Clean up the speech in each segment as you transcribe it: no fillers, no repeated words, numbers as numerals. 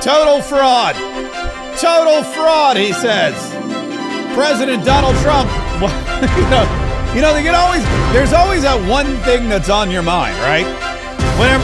Total fraud. Total fraud, he says. President Donald Trump, there's always that one thing that's on your mind, right?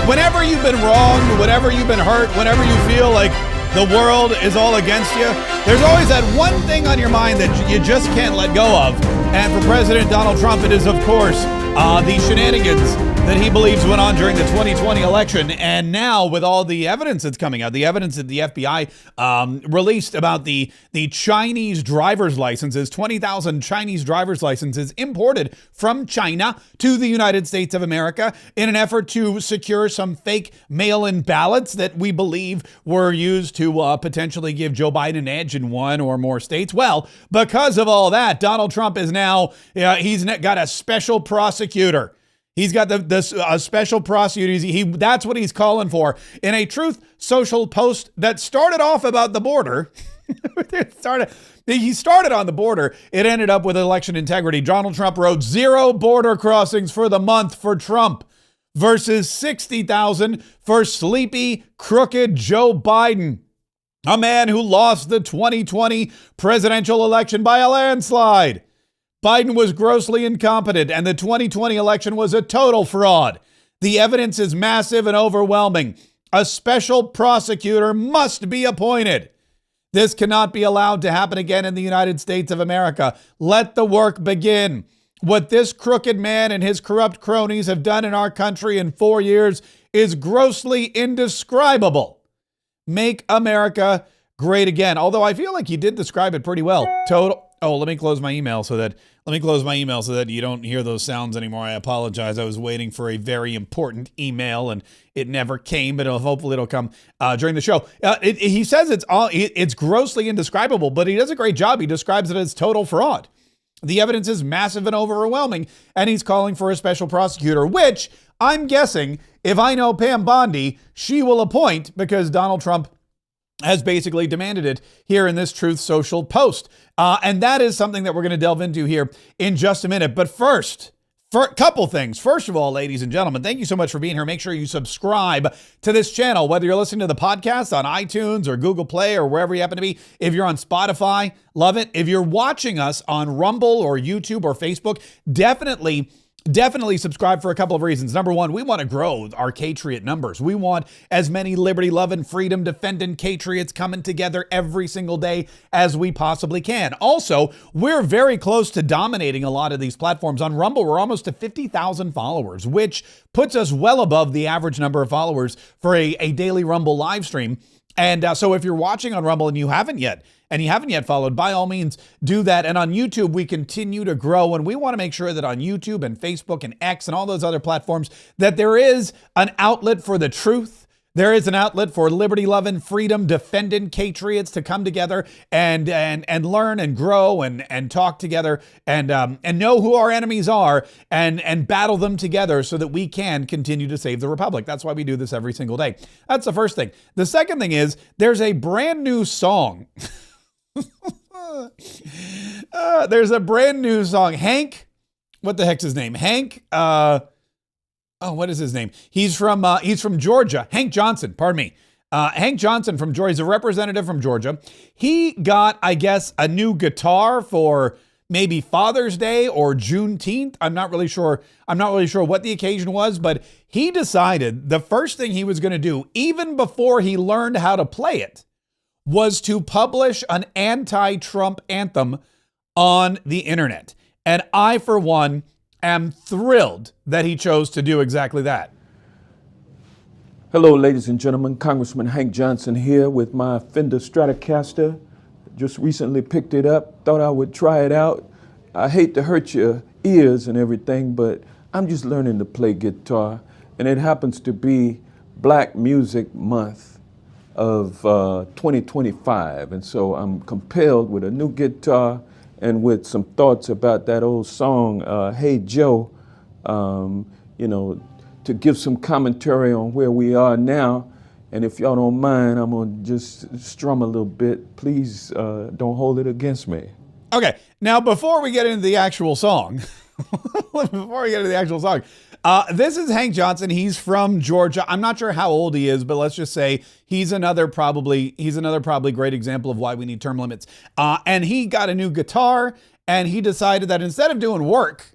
Whenever you've been wronged, whenever you've been hurt, whenever you feel like the world is all against you, there's always that one thing on your mind that you just can't let go of. And for President Donald Trump, it is, of course, the shenanigans that he believes went on during the 2020 election. And now with all the evidence that's coming out, the evidence that the FBI released about the Chinese driver's licenses, 20,000 Chinese driver's licenses imported from China to the United States of America in an effort to secure some fake mail-in ballots that we believe were used to potentially give Joe Biden an edge in one or more states. Well, because of all that, Donald Trump is now, he's got a special prosecutor. He's got a special prosecutor. That's what he's calling for. In a Truth Social post that started off about the border, he started on the border. It ended up with election integrity. Donald Trump wrote 0 border crossings for the month for Trump versus 60,000 for sleepy, crooked Joe Biden, a man who lost the 2020 presidential election by a landslide. Biden was grossly incompetent, and the 2020 election was a total fraud. The evidence is massive and overwhelming. A special prosecutor must be appointed. This cannot be allowed to happen again in the United States of America. Let the work begin. What this crooked man and his corrupt cronies have done in our country in 4 years is grossly indescribable. Make America great again. Although I feel like he did describe it pretty well. Let me close my email so that you don't hear those sounds anymore. I apologize. I was waiting for a very important email and it never came, but hopefully it'll come during the show. He says it's grossly indescribable, but he does a great job. He describes it as total fraud. The evidence is massive and overwhelming, and he's calling for a special prosecutor, which I'm guessing, if I know Pam Bondi, she will appoint because Donald Trump has basically demanded it here in this Truth Social post. And that is something that we're going to delve into here in just a minute. But first, for a couple things. First of all, ladies and gentlemen, thank you so much for being here. Make sure you subscribe to this channel, whether you're listening to the podcast on iTunes or Google Play or wherever you happen to be. If you're on Spotify, love it. If you're watching us on Rumble or YouTube or Facebook, definitely subscribe for a couple of reasons. Number one, we want to grow our Catriot numbers. We want as many liberty-loving, freedom-defending Catriots coming together every single day as we possibly can. Also, we're very close to dominating a lot of these platforms. On Rumble, we're almost to 50,000 followers, which puts us well above the average number of followers for a daily Rumble live stream. And so if you're watching on Rumble and you haven't yet followed, by all means, do that. And on YouTube, we continue to grow. And we want to make sure that on YouTube and Facebook and X and all those other platforms, that there is an outlet for the truth. There is an outlet for liberty-loving, freedom-defending Catriots to come together and learn and grow and talk together and know who our enemies are and battle them together so that we can continue to save the Republic. That's why we do this every single day. That's the first thing. The second thing is there's a brand new song. There's a brand new song. Hank, what the heck's his name? Hank, what is his name? He's from Georgia. Hank Johnson, pardon me. Hank Johnson from Georgia. He's a representative from Georgia. He got, I guess, a new guitar for maybe Father's Day or Juneteenth. I'm not really sure what the occasion was, but he decided the first thing he was going to do, even before he learned how to play it, was to publish an anti-Trump anthem on the internet. And I, for one, am thrilled that he chose to do exactly that. Hello, ladies and gentlemen. Congressman Hank Johnson here with my Fender Stratocaster. Just recently picked it up. Thought I would try it out. I hate to hurt your ears and everything, but I'm just learning to play guitar. And it happens to be Black Music Month of 2025. And so I'm compelled with a new guitar and with some thoughts about that old song, Hey Joe, to give some commentary on where we are now. And if y'all don't mind, I'm gonna just strum a little bit. Please don't hold it against me. Okay, now before we get into the actual song, before we get to the actual song, this is Hank Johnson. He's from Georgia. I'm not sure how old he is, but let's just say he's another probably great example of why we need term limits. And he got a new guitar, and he decided that instead of doing work,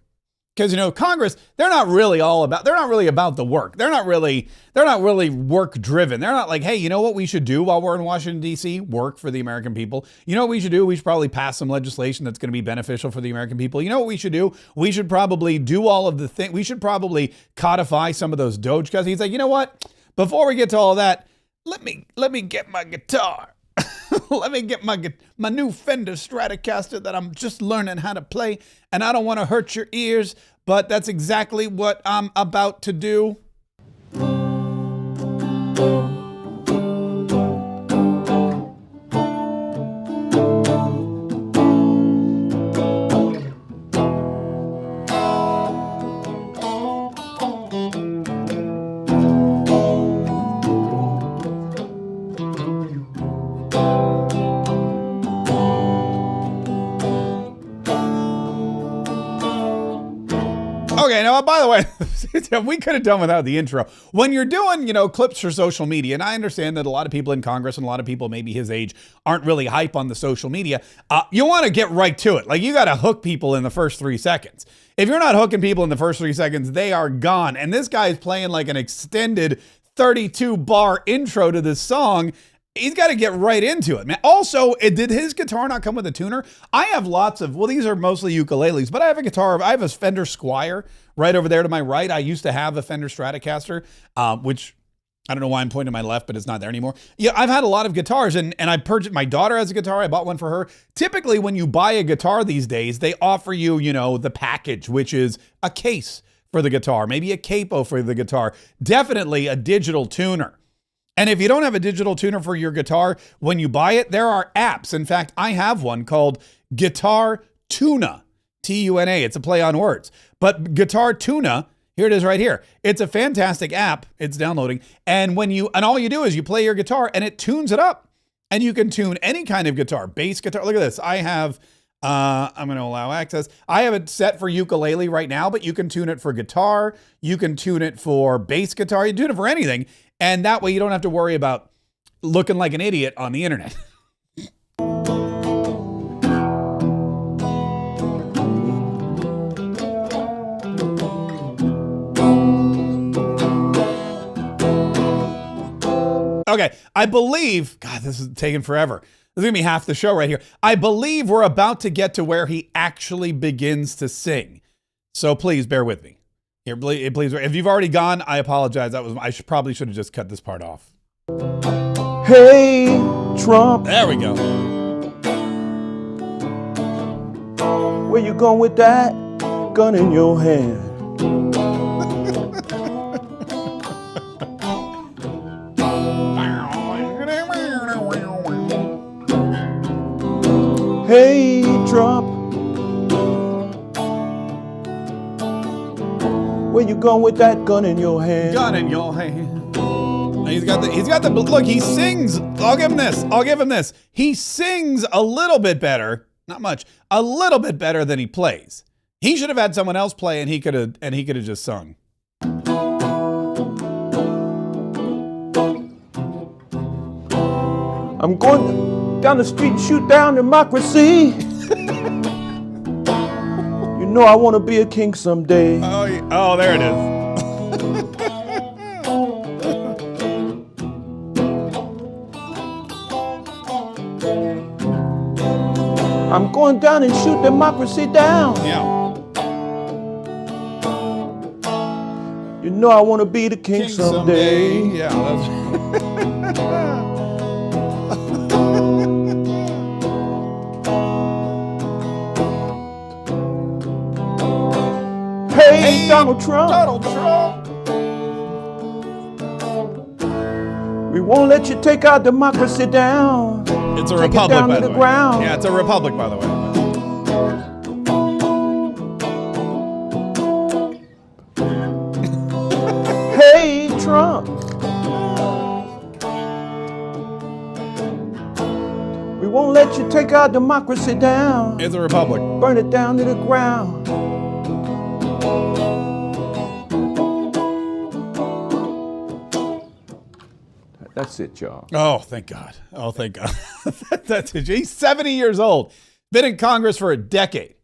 because, Congress, they're not really about the work. They're not really work driven. They're not like, hey, you know what we should do while we're in Washington, D.C.? Work for the American people. You know what we should do? We should probably pass some legislation that's going to be beneficial for the American people. You know what we should do? We should probably do all of the things. We should probably codify some of those Doge cuts. He's like, you know what? Before we get to all of that, let me get my guitar. Let me get my new Fender Stratocaster that I'm just learning how to play, and I don't want to hurt your ears, but that's exactly what I'm about to do. Okay, now, by the way, we could have done without the intro. When you're doing, clips for social media, and I understand that a lot of people in Congress and a lot of people maybe his age aren't really hype on the social media, you want to get right to it. Like, you got to hook people in the first 3 seconds. If you're not hooking people in the first 3 seconds, they are gone. And this guy is playing like an extended 32-bar intro to this song. He's got to get right into it, man. Also, did his guitar not come with a tuner? I have lots of, these are mostly ukuleles, but I have a Fender Squier right over there to my right. I used to have a Fender Stratocaster, which I don't know why I'm pointing to my left, but it's not there anymore. Yeah, I've had a lot of guitars, and I purchased, my daughter has a guitar. I bought one for her. Typically, when you buy a guitar these days, they offer you, the package, which is a case for the guitar, maybe a capo for the guitar, definitely a digital tuner. And if you don't have a digital tuner for your guitar, when you buy it, there are apps. In fact, I have one called Guitar Tuna, T-U-N-A. It's a play on words. But Guitar Tuna, here it is right here. It's a fantastic app. It's downloading. And all you do is you play your guitar and it tunes it up. And you can tune any kind of guitar, bass guitar. Look at this. I have, I'm going to allow access. I have it set for ukulele right now, but you can tune it for guitar. You can tune it for bass guitar. You can tune it for anything. And that way you don't have to worry about looking like an idiot on the internet. Okay, I believe, God, this is taking forever. This is going to be half the show right here. I believe we're about to get to where he actually begins to sing. So please bear with me. Here, please, if you've already gone, I apologize. I probably should have just cut this part off. Hey, Trump. There we go. Where you going with that gun in your hand? Hey, Trump. Where you going with that gun in your hand? Gun in your hand. He's got the look, he sings. I'll give him this. He sings a little bit better, not much, a little bit better than he plays. He should have had someone else play and he could have just sung. I'm going down the street and shoot down democracy. You know I want to be a king someday. Oh, there it is. I'm going down and shoot democracy down. Yeah. You know I want to be the king someday. Yeah, that's Hey, Donald Trump. Donald Trump. We won't let you take our democracy down. It's a Take republic, it down by to the the way. ground. Yeah, it's a republic, by the way. Hey, Trump. We won't let you take our democracy down. It's a republic. Burn it down to the ground. That's it, y'all. Oh, thank God. Oh, thank God. That's it. He's 70 years old. Been in Congress for a decade.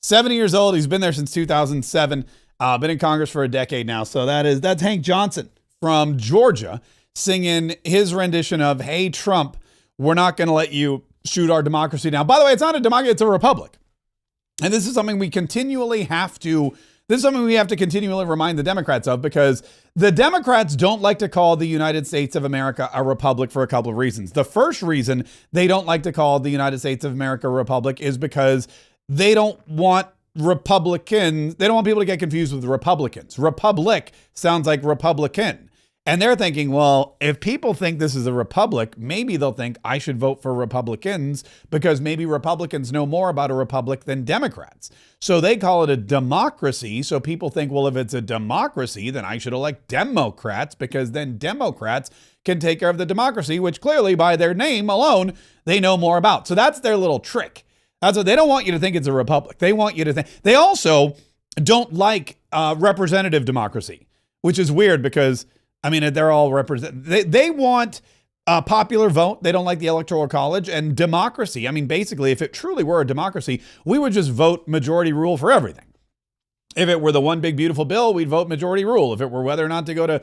70 years old. He's been there since 2007. Been in Congress for a decade now. So that's Hank Johnson from Georgia singing his rendition of "Hey Trump, we're not going to let you shoot our democracy down." By the way, it's not a democracy, it's a republic. And this is something we have to continually remind the Democrats of, because the Democrats don't like to call the United States of America a republic for a couple of reasons. The first reason they don't like to call the United States of America a republic is because they don't want people to get confused with Republicans. Republic sounds like Republican. And they're thinking, well, if people think this is a republic, maybe they'll think I should vote for Republicans because maybe Republicans know more about a republic than Democrats. So they call it a democracy. So people think, well, if it's a democracy, then I should elect Democrats because then Democrats can take care of the democracy, which clearly by their name alone, they know more about. So that's their little trick. That's what they don't want you to think it's a republic. They want you to think. They also don't like representative democracy, which is weird because they're all they want a popular vote. They don't like the Electoral College and democracy. Basically, if it truly were a democracy, we would just vote majority rule for everything. If it were the one big beautiful bill, we'd vote majority rule. If it were whether or not to go to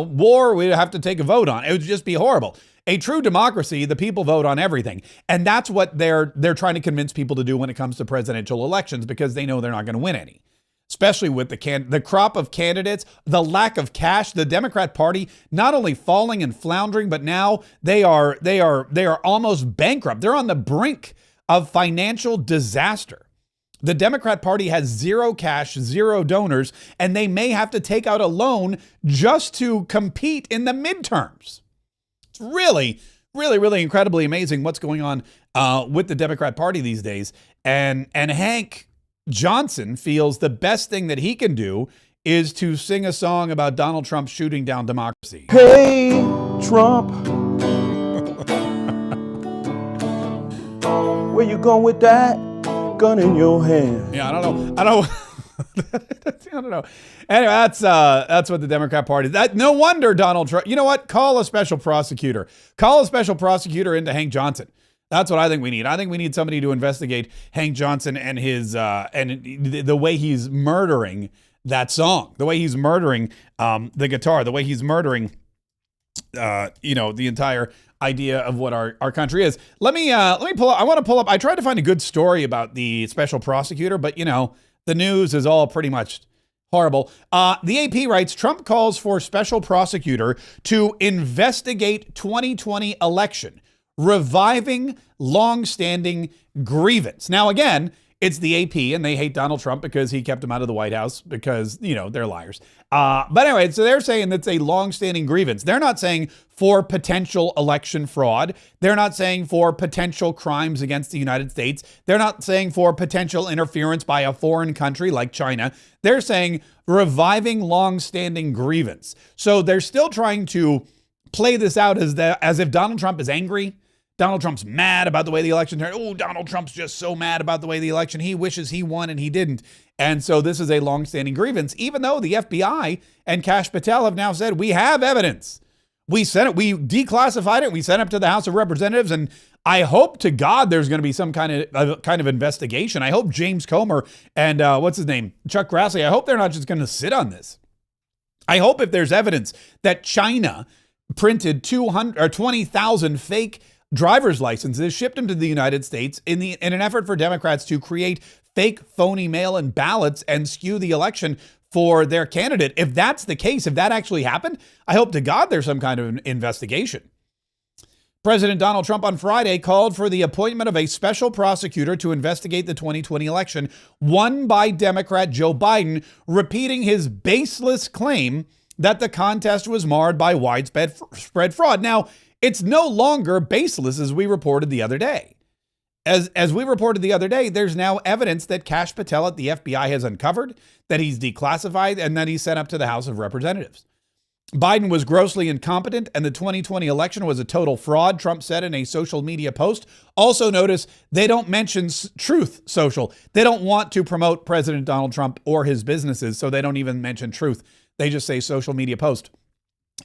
war, we'd have to take a vote on. It would just be horrible. A true democracy, the people vote on everything. And that's what they're trying to convince people to do when it comes to presidential elections, because they know they're not going to win any. Especially with the crop of candidates, the lack of cash, the Democrat Party not only falling and floundering, but now they are almost bankrupt. They're on the brink of financial disaster. The Democrat Party has zero cash, zero donors, and they may have to take out a loan just to compete in the midterms. It's really, really, really incredibly amazing what's going on with the Democrat Party these days. And Hank Johnson feels the best thing that he can do is to sing a song about Donald Trump shooting down democracy. Hey, Trump. Where you going with that gun in your hand? Yeah, I don't know. I don't know. Anyway, that's what the Democrat Party. No wonder Donald Trump. You know what? Call a special prosecutor. Call a special prosecutor into Hank Johnson. That's what I think we need. I think we need somebody to investigate Hank Johnson and his and the way he's murdering that song, the way he's murdering the guitar, the way he's murdering the entire idea of what our country is. Let me pull up. I want to pull up. I tried to find a good story about the special prosecutor, but the news is all pretty much horrible. The AP writes, Trump calls for special prosecutor to investigate 2020 election, reviving longstanding grievance. Now, again, it's the AP, and they hate Donald Trump because he kept him out of the White House because, they're liars. But anyway, so they're saying that's a longstanding grievance. They're not saying for potential election fraud. They're not saying for potential crimes against the United States. They're not saying for potential interference by a foreign country like China. They're saying reviving longstanding grievance. So they're still trying to play this out as if Donald Trump is angry. Donald Trump's mad about the way the election turned. Oh, Donald Trump's just so mad about the way the election. He wishes he won and he didn't. And so this is a longstanding grievance, even though the FBI and Kaye Patel have now said, we have evidence. We declassified it. We sent it to the House of Representatives. And I hope to God there's going to be some kind of investigation. I hope James Comer and Chuck Grassley, I hope they're not just going to sit on this. I hope if there's evidence that China printed 20,000 fake driver's licenses, shipped them to the United States in an effort for Democrats to create fake phony mail-in ballots and skew the election for their candidate. If that's the case, if that actually happened, I hope to God there's some kind of an investigation. President Donald Trump on Friday called for the appointment of a special prosecutor to investigate the 2020 election won by Democrat Joe Biden, repeating his baseless claim that the contest was marred by widespread fraud. Now, it's no longer baseless, as we reported the other day. As we reported the other day, there's now evidence that Kaye Patel at the FBI has uncovered, that he's declassified, and that he's sent up to the House of Representatives. Biden was grossly incompetent, and the 2020 election was a total fraud, Trump said in a social media post. Also notice they don't mention Truth Social. They don't want to promote President Donald Trump or his businesses, so they don't even mention Truth. They just say social media post.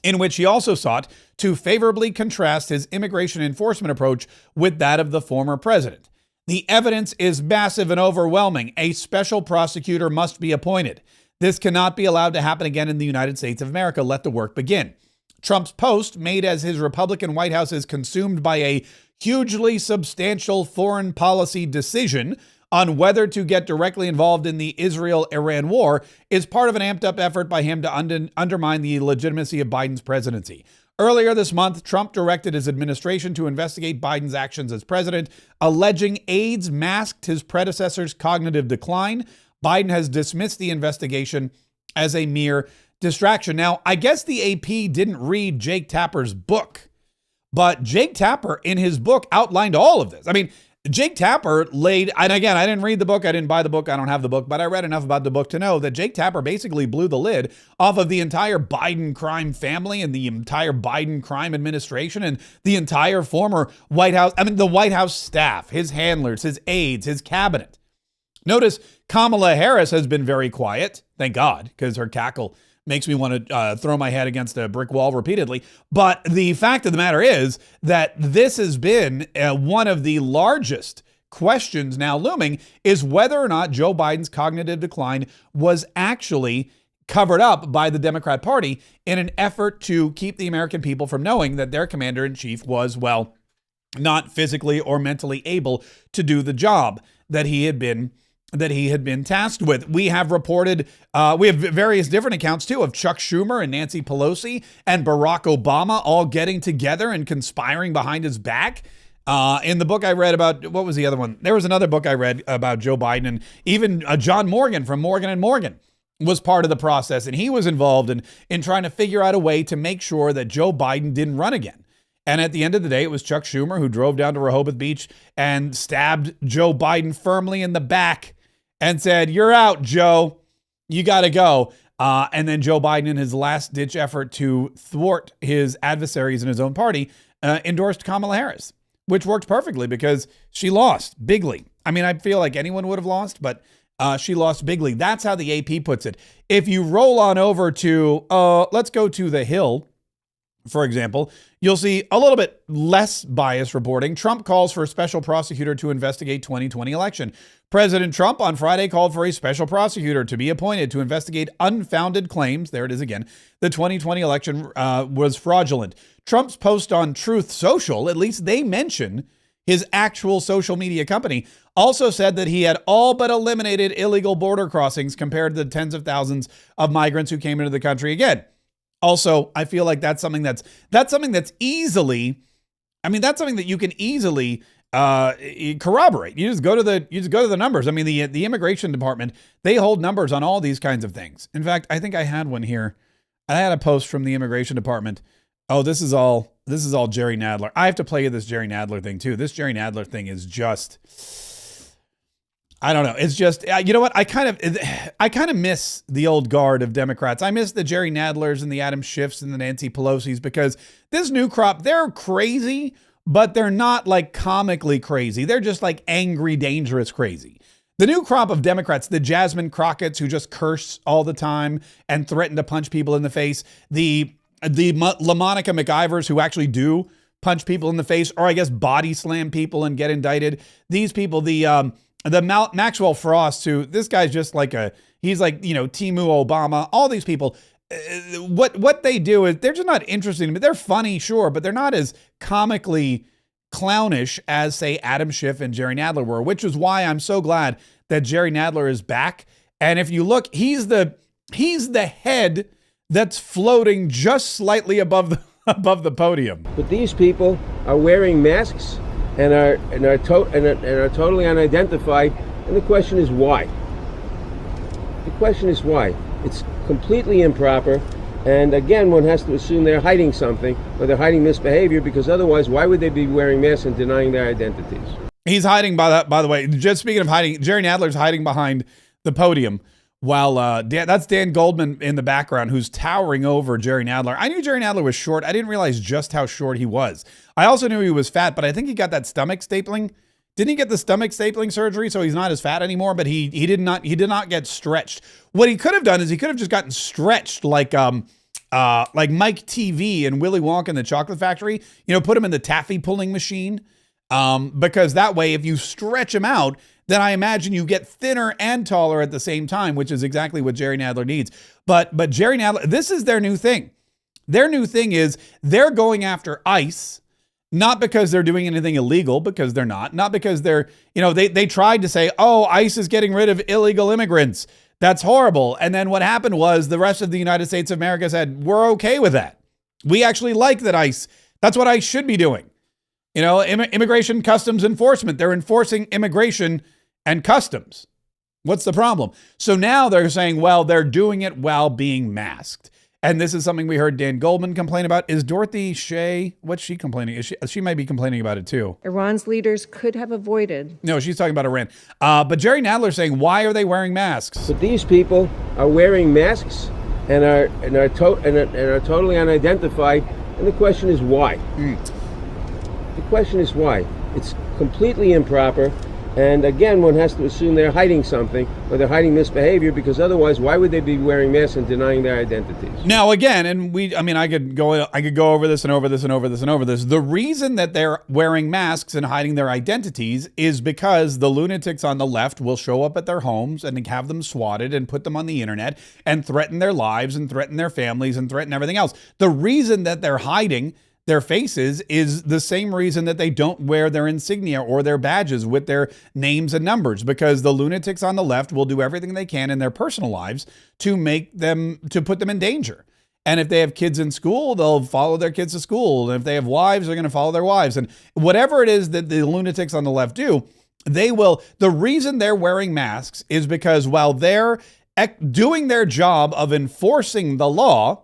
in which he also sought to favorably contrast his immigration enforcement approach with that of the former president. The evidence is massive and overwhelming. A special prosecutor must be appointed. This cannot be allowed to happen again in the United States of America. Let the work begin. Trump's post, made as his Republican White House is consumed by a hugely substantial foreign policy decision on whether to get directly involved in the Israel-Iran war, is part of an amped-up effort by him to undermine the legitimacy of Biden's presidency. Earlier this month, Trump directed his administration to investigate Biden's actions as president, alleging aides masked his predecessor's cognitive decline. Biden has dismissed the investigation as a mere distraction. Now, I guess the AP didn't read Jake Tapper's book, but Jake Tapper in his book outlined all of this. I mean, Jake Tapper laid, and again, I didn't read the book, I didn't buy the book, I don't have the book, but I read enough about the book to know that Jake Tapper basically blew the lid off of the entire Biden crime family and the entire Biden crime administration and the entire former White House, the White House staff, his handlers, his aides, his cabinet. Notice Kamala Harris has been very quiet, thank God, because her cackle makes me want to throw my head against a brick wall repeatedly. But the fact of the matter is that this has been one of the largest questions now looming, is whether or not Joe Biden's cognitive decline was actually covered up by the Democrat Party in an effort to keep the American people from knowing that their commander-in-chief was, well, not physically or mentally able to do the job that he had been tasked with. We have reported, we have various different accounts too of Chuck Schumer and Nancy Pelosi and Barack Obama all getting together and conspiring behind his back. In the book I read about, what was the other one? There was another book I read about Joe Biden, and even John Morgan from Morgan & Morgan was part of the process, and he was involved in trying to figure out a way to make sure that Joe Biden didn't run again. And at the end of the day, it was Chuck Schumer who drove down to Rehoboth Beach and stabbed Joe Biden firmly in the back and said, "You're out, Joe. You got to go." And then Joe Biden, in his last-ditch effort to thwart his adversaries in his own party, endorsed Kamala Harris, which worked perfectly because she lost bigly. I mean, I feel like anyone would have lost, but she lost bigly. That's how the AP puts it. If you roll on over to, let's go to The Hill, for example, you'll see a little bit less biased reporting. Trump calls for a special prosecutor to investigate 2020 election. President Trump on Friday called for a special prosecutor to be appointed to investigate unfounded claims. There it is again. The 2020 election was fraudulent. Trump's post on Truth Social, at least they mention his actual social media company, also said that he had all but eliminated illegal border crossings compared to the tens of thousands of migrants who came into the country again. Also, I feel like that's something that's easily, that's something that you can easily corroborate. You just go to the numbers. I mean, the immigration department, they hold numbers on all these kinds of things. In fact, I think I had one here. I had a post from the immigration department. Oh, this is all Jerry Nadler. I have to play you this Jerry Nadler thing too. This Jerry Nadler thing is just, I don't know. It's just, you know what? I kind of miss the old guard of Democrats. I miss the Jerry Nadlers and the Adam Schiffs and the Nancy Pelosi's, because this new crop, they're crazy, but they're not like comically crazy. They're just like angry, dangerous crazy. The new crop of Democrats, the Jasmine Crockett's who just curse all the time and threaten to punch people in the face, the LaMonica McIvers who actually do punch people in the face, or I guess body slam people and get indicted. These people, the Maxwell Frost, who this guy's just like he's like, Timu Obama, all these people, what they do is they're just not interesting. They're funny, sure, but they're not as comically clownish as, say, Adam Schiff and Jerry Nadler were, which is why I'm so glad that Jerry Nadler is back. And if you look, he's the head that's floating just slightly above the podium. But these people are wearing masks and are totally unidentified. And the question is why? The question is why? It's completely improper. And again, one has to assume they're hiding something, or they're hiding misbehavior, because otherwise, why would they be wearing masks and denying their identities? He's hiding by the way. Just speaking of hiding, Jerry Nadler's hiding behind the podium, while that's Dan Goldman in the background, who's towering over Jerry Nadler. I knew Jerry Nadler was short. I didn't realize just how short he was. I also knew he was fat, but I think he got that stomach stapling. Didn't he get the stomach stapling surgery, so he's not as fat anymore? But he did not get stretched. What he could have done is he could have just gotten stretched like like Mike TV and Willy Wonka and the Chocolate Factory, put them in the taffy pulling machine. Because that way, if you stretch them out, then I imagine you get thinner and taller at the same time, which is exactly what Jerry Nadler needs. But Jerry Nadler, this is their new thing. Their new thing is they're going after ICE, not because they're doing anything illegal, because they're not because they're, they tried to say, oh, ICE is getting rid of illegal immigrants. That's horrible. And then what happened was the rest of the United States of America said, we're okay with that. We actually like that ICE. That's what ICE should be doing. Immigration Customs Enforcement. They're enforcing immigration and customs. What's the problem? So now they're saying, well, they're doing it while being masked. And this is something we heard Dan Goldman complain about. Is Dorothy Shea, what's she complaining? She might be complaining about it too. Iran's leaders could have avoided. No, she's talking about Iran. But Jerry Nadler saying, why are they wearing masks? But these people are wearing masks and are totally unidentified. And the question is why? The question is why. It's completely improper. And again, one has to assume they're hiding something or they're hiding misbehavior, because otherwise, why would they be wearing masks and denying their identities? Now, again, and I could go over this and over this and over this and over this. The reason that they're wearing masks and hiding their identities is because the lunatics on the left will show up at their homes and have them swatted and put them on the internet and threaten their lives and threaten their families and threaten everything else. The reason that they're hiding their faces is the same reason that they don't wear their insignia or their badges with their names and numbers, because the lunatics on the left will do everything they can in their personal lives to put them in danger. And if they have kids in school, they'll follow their kids to school. And if they have wives, they're going to follow their wives. And whatever it is that the lunatics on the left do, they will. The reason they're wearing masks is because while they're doing their job of enforcing the law,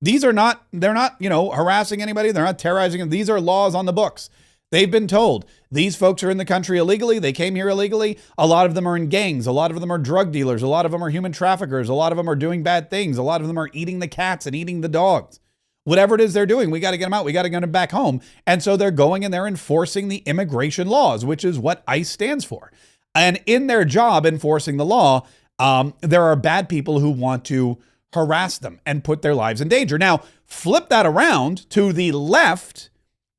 they're not, harassing anybody. They're not terrorizing them. These are laws on the books. They've been told these folks are in the country illegally. They came here illegally. A lot of them are in gangs. A lot of them are drug dealers. A lot of them are human traffickers. A lot of them are doing bad things. A lot of them are eating the cats and eating the dogs. Whatever it is they're doing, we got to get them out. We got to get them back home. And so they're going and they're enforcing the immigration laws, which is what ICE stands for. And in their job enforcing the law, there are bad people who want to harass them and put their lives in danger. Now, flip that around to the left,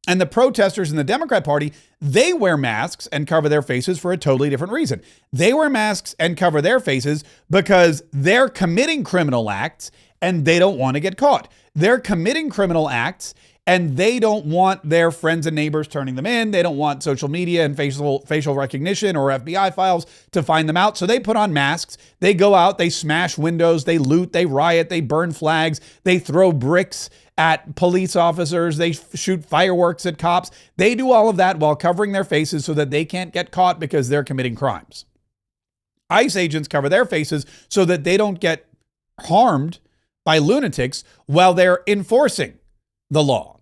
and the protesters in the Democrat Party, they wear masks and cover their faces for a totally different reason. They wear masks and cover their faces because they're committing criminal acts and they don't want to get caught. They're committing criminal acts and they don't want their friends and neighbors turning them in. They don't want social media and facial recognition or FBI files to find them out. So they put on masks. They go out, they smash windows, they loot, they riot, they burn flags, they throw bricks at police officers, they shoot fireworks at cops. They do all of that while covering their faces so that they can't get caught because they're committing crimes. ICE agents cover their faces so that they don't get harmed by lunatics while they're enforcing the law.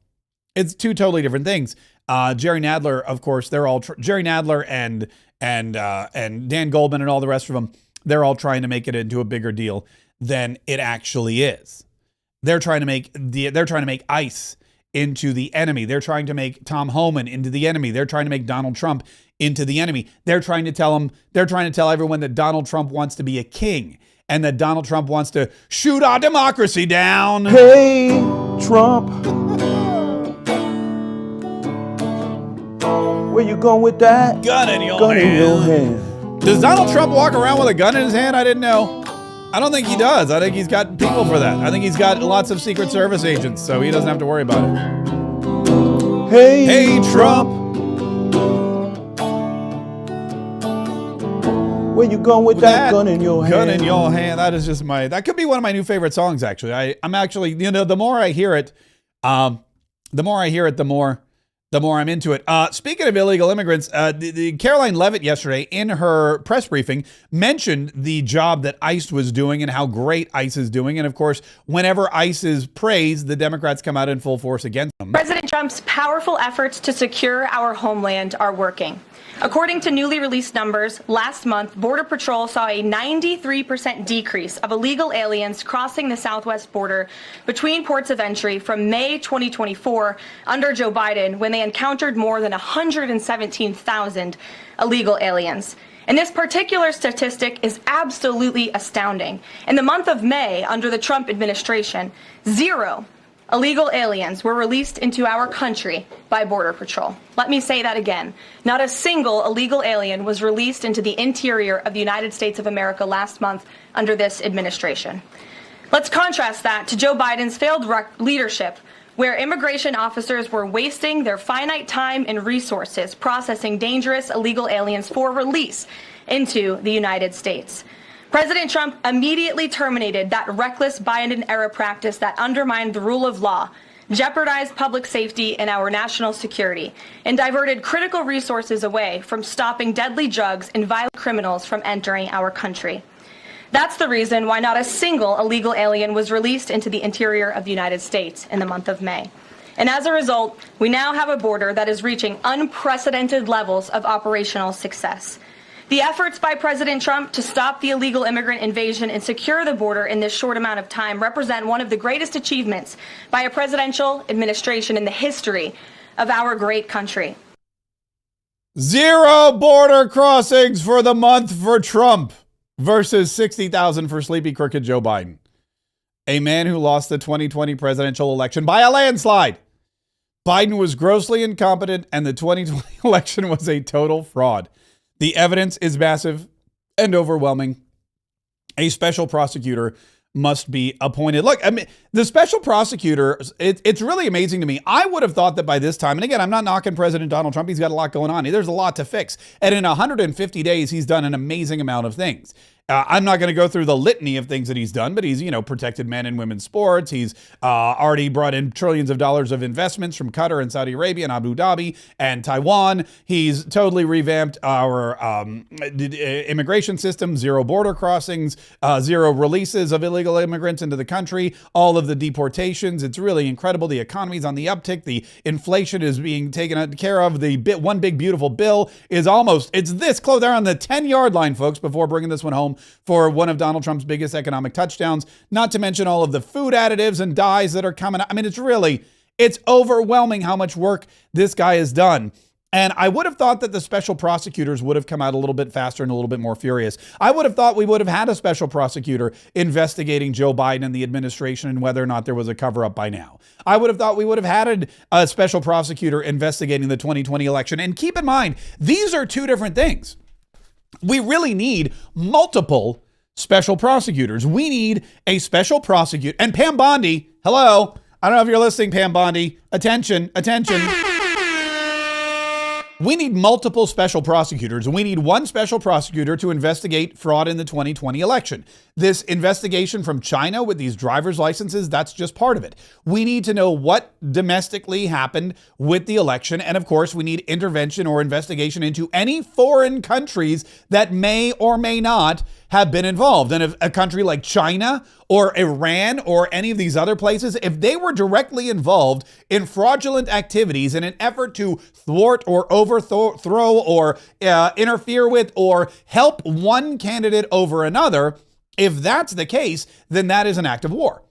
It's two totally different things. Jerry Nadler, of course, they're all Jerry Nadler and Dan Goldman and all the rest of them. They're all trying to make it into a bigger deal than it actually is. They're trying to make ICE into the enemy. They're trying to make Tom Homan into the enemy. They're trying to make Donald Trump into the enemy. They're trying to tell everyone that Donald Trump wants to be a king and that Donald Trump wants to shoot our democracy down. Hey, Trump. Where you going with that? Gun in your hand. Does Donald Trump walk around with a gun in his hand? I didn't know. I don't think he does. I think he's got people for that. I think he's got lots of Secret Service agents, so he doesn't have to worry about it. Hey, Trump. Where you going with that gun in your hand? Gun in your hand. That is just that could be one of my new favorite songs, actually. I'm actually, the more I hear it, the more I'm into it. Speaking of illegal immigrants, the Caroline Leavitt yesterday in her press briefing mentioned the job that ICE was doing and how great ICE is doing. And of course, whenever ICE is praised, the Democrats come out in full force against them. President Trump's powerful efforts to secure our homeland are working. According to newly released numbers, last month, Border Patrol saw a 93% decrease of illegal aliens crossing the southwest border between ports of entry from May 2024 under Joe Biden, when they encountered more than 117,000 illegal aliens. And this particular statistic is absolutely astounding. In the month of May, under the Trump administration, 0 illegal aliens were released into our country by Border Patrol. Let me say that again. Not a single illegal alien was released into the interior of the United States of America last month under this administration. Let's contrast that to Joe Biden's failed leadership, where immigration officers were wasting their finite time and resources processing dangerous illegal aliens for release into the United States. President Trump immediately terminated that reckless Biden-era practice that undermined the rule of law, jeopardized public safety and our national security, and diverted critical resources away from stopping deadly drugs and violent criminals from entering our country. That's the reason why not a single illegal alien was released into the interior of the United States in the month of May. And as a result, we now have a border that is reaching unprecedented levels of operational success. The efforts by President Trump to stop the illegal immigrant invasion and secure the border in this short amount of time represent one of the greatest achievements by a presidential administration in the history of our great country. 0 border crossings for the month for Trump versus 60,000 for sleepy, crooked Joe Biden. A man who lost the 2020 presidential election by a landslide. Biden was grossly incompetent and the 2020 election was a total fraud. The evidence is massive and overwhelming. A special prosecutor must be appointed. Look, I mean, the special prosecutor, it's really amazing to me. I would have thought that by this time, and again, I'm not knocking President Donald Trump. He's got a lot going on. There's a lot to fix. And in 150 days, he's done an amazing amount of things. I'm not going to go through the litany of things that he's done, but he's, protected men and women's sports. He's already brought in trillions of dollars of investments from Qatar and Saudi Arabia and Abu Dhabi and Taiwan. He's totally revamped our immigration system, 0 border crossings, 0 releases of illegal immigrants into the country, all of the deportations. It's really incredible. The economy's on the uptick. The inflation is being taken care of. The one big beautiful bill is it's this close. They're on the 10-yard line, folks, before bringing this one home for one of Donald Trump's biggest economic touchdowns, not to mention all of the food additives and dyes that are coming. I mean, it's overwhelming how much work this guy has done. And I would have thought that the special prosecutors would have come out a little bit faster and a little bit more furious. I would have thought we would have had a special prosecutor investigating Joe Biden and the administration and whether or not there was a cover-up by now. I would have thought we would have had a special prosecutor investigating the 2020 election. And keep in mind, these are two different things. We really need multiple special prosecutors. We need a special prosecutor. And Pam Bondi, hello. I don't know if you're listening, Pam Bondi. Attention. We need multiple special prosecutors, and we need one special prosecutor to investigate fraud in the 2020 election. This investigation from China with these driver's licenses, that's just part of it. We need to know what domestically happened with the election. And of course, we need intervention or investigation into any foreign countries that may or may not have been involved. And if a country like China or Iran or any of these other places, if they were directly involved in fraudulent activities in an effort to thwart or overthrow or interfere with or help one candidate over another, if that's the case, then that is an act of war.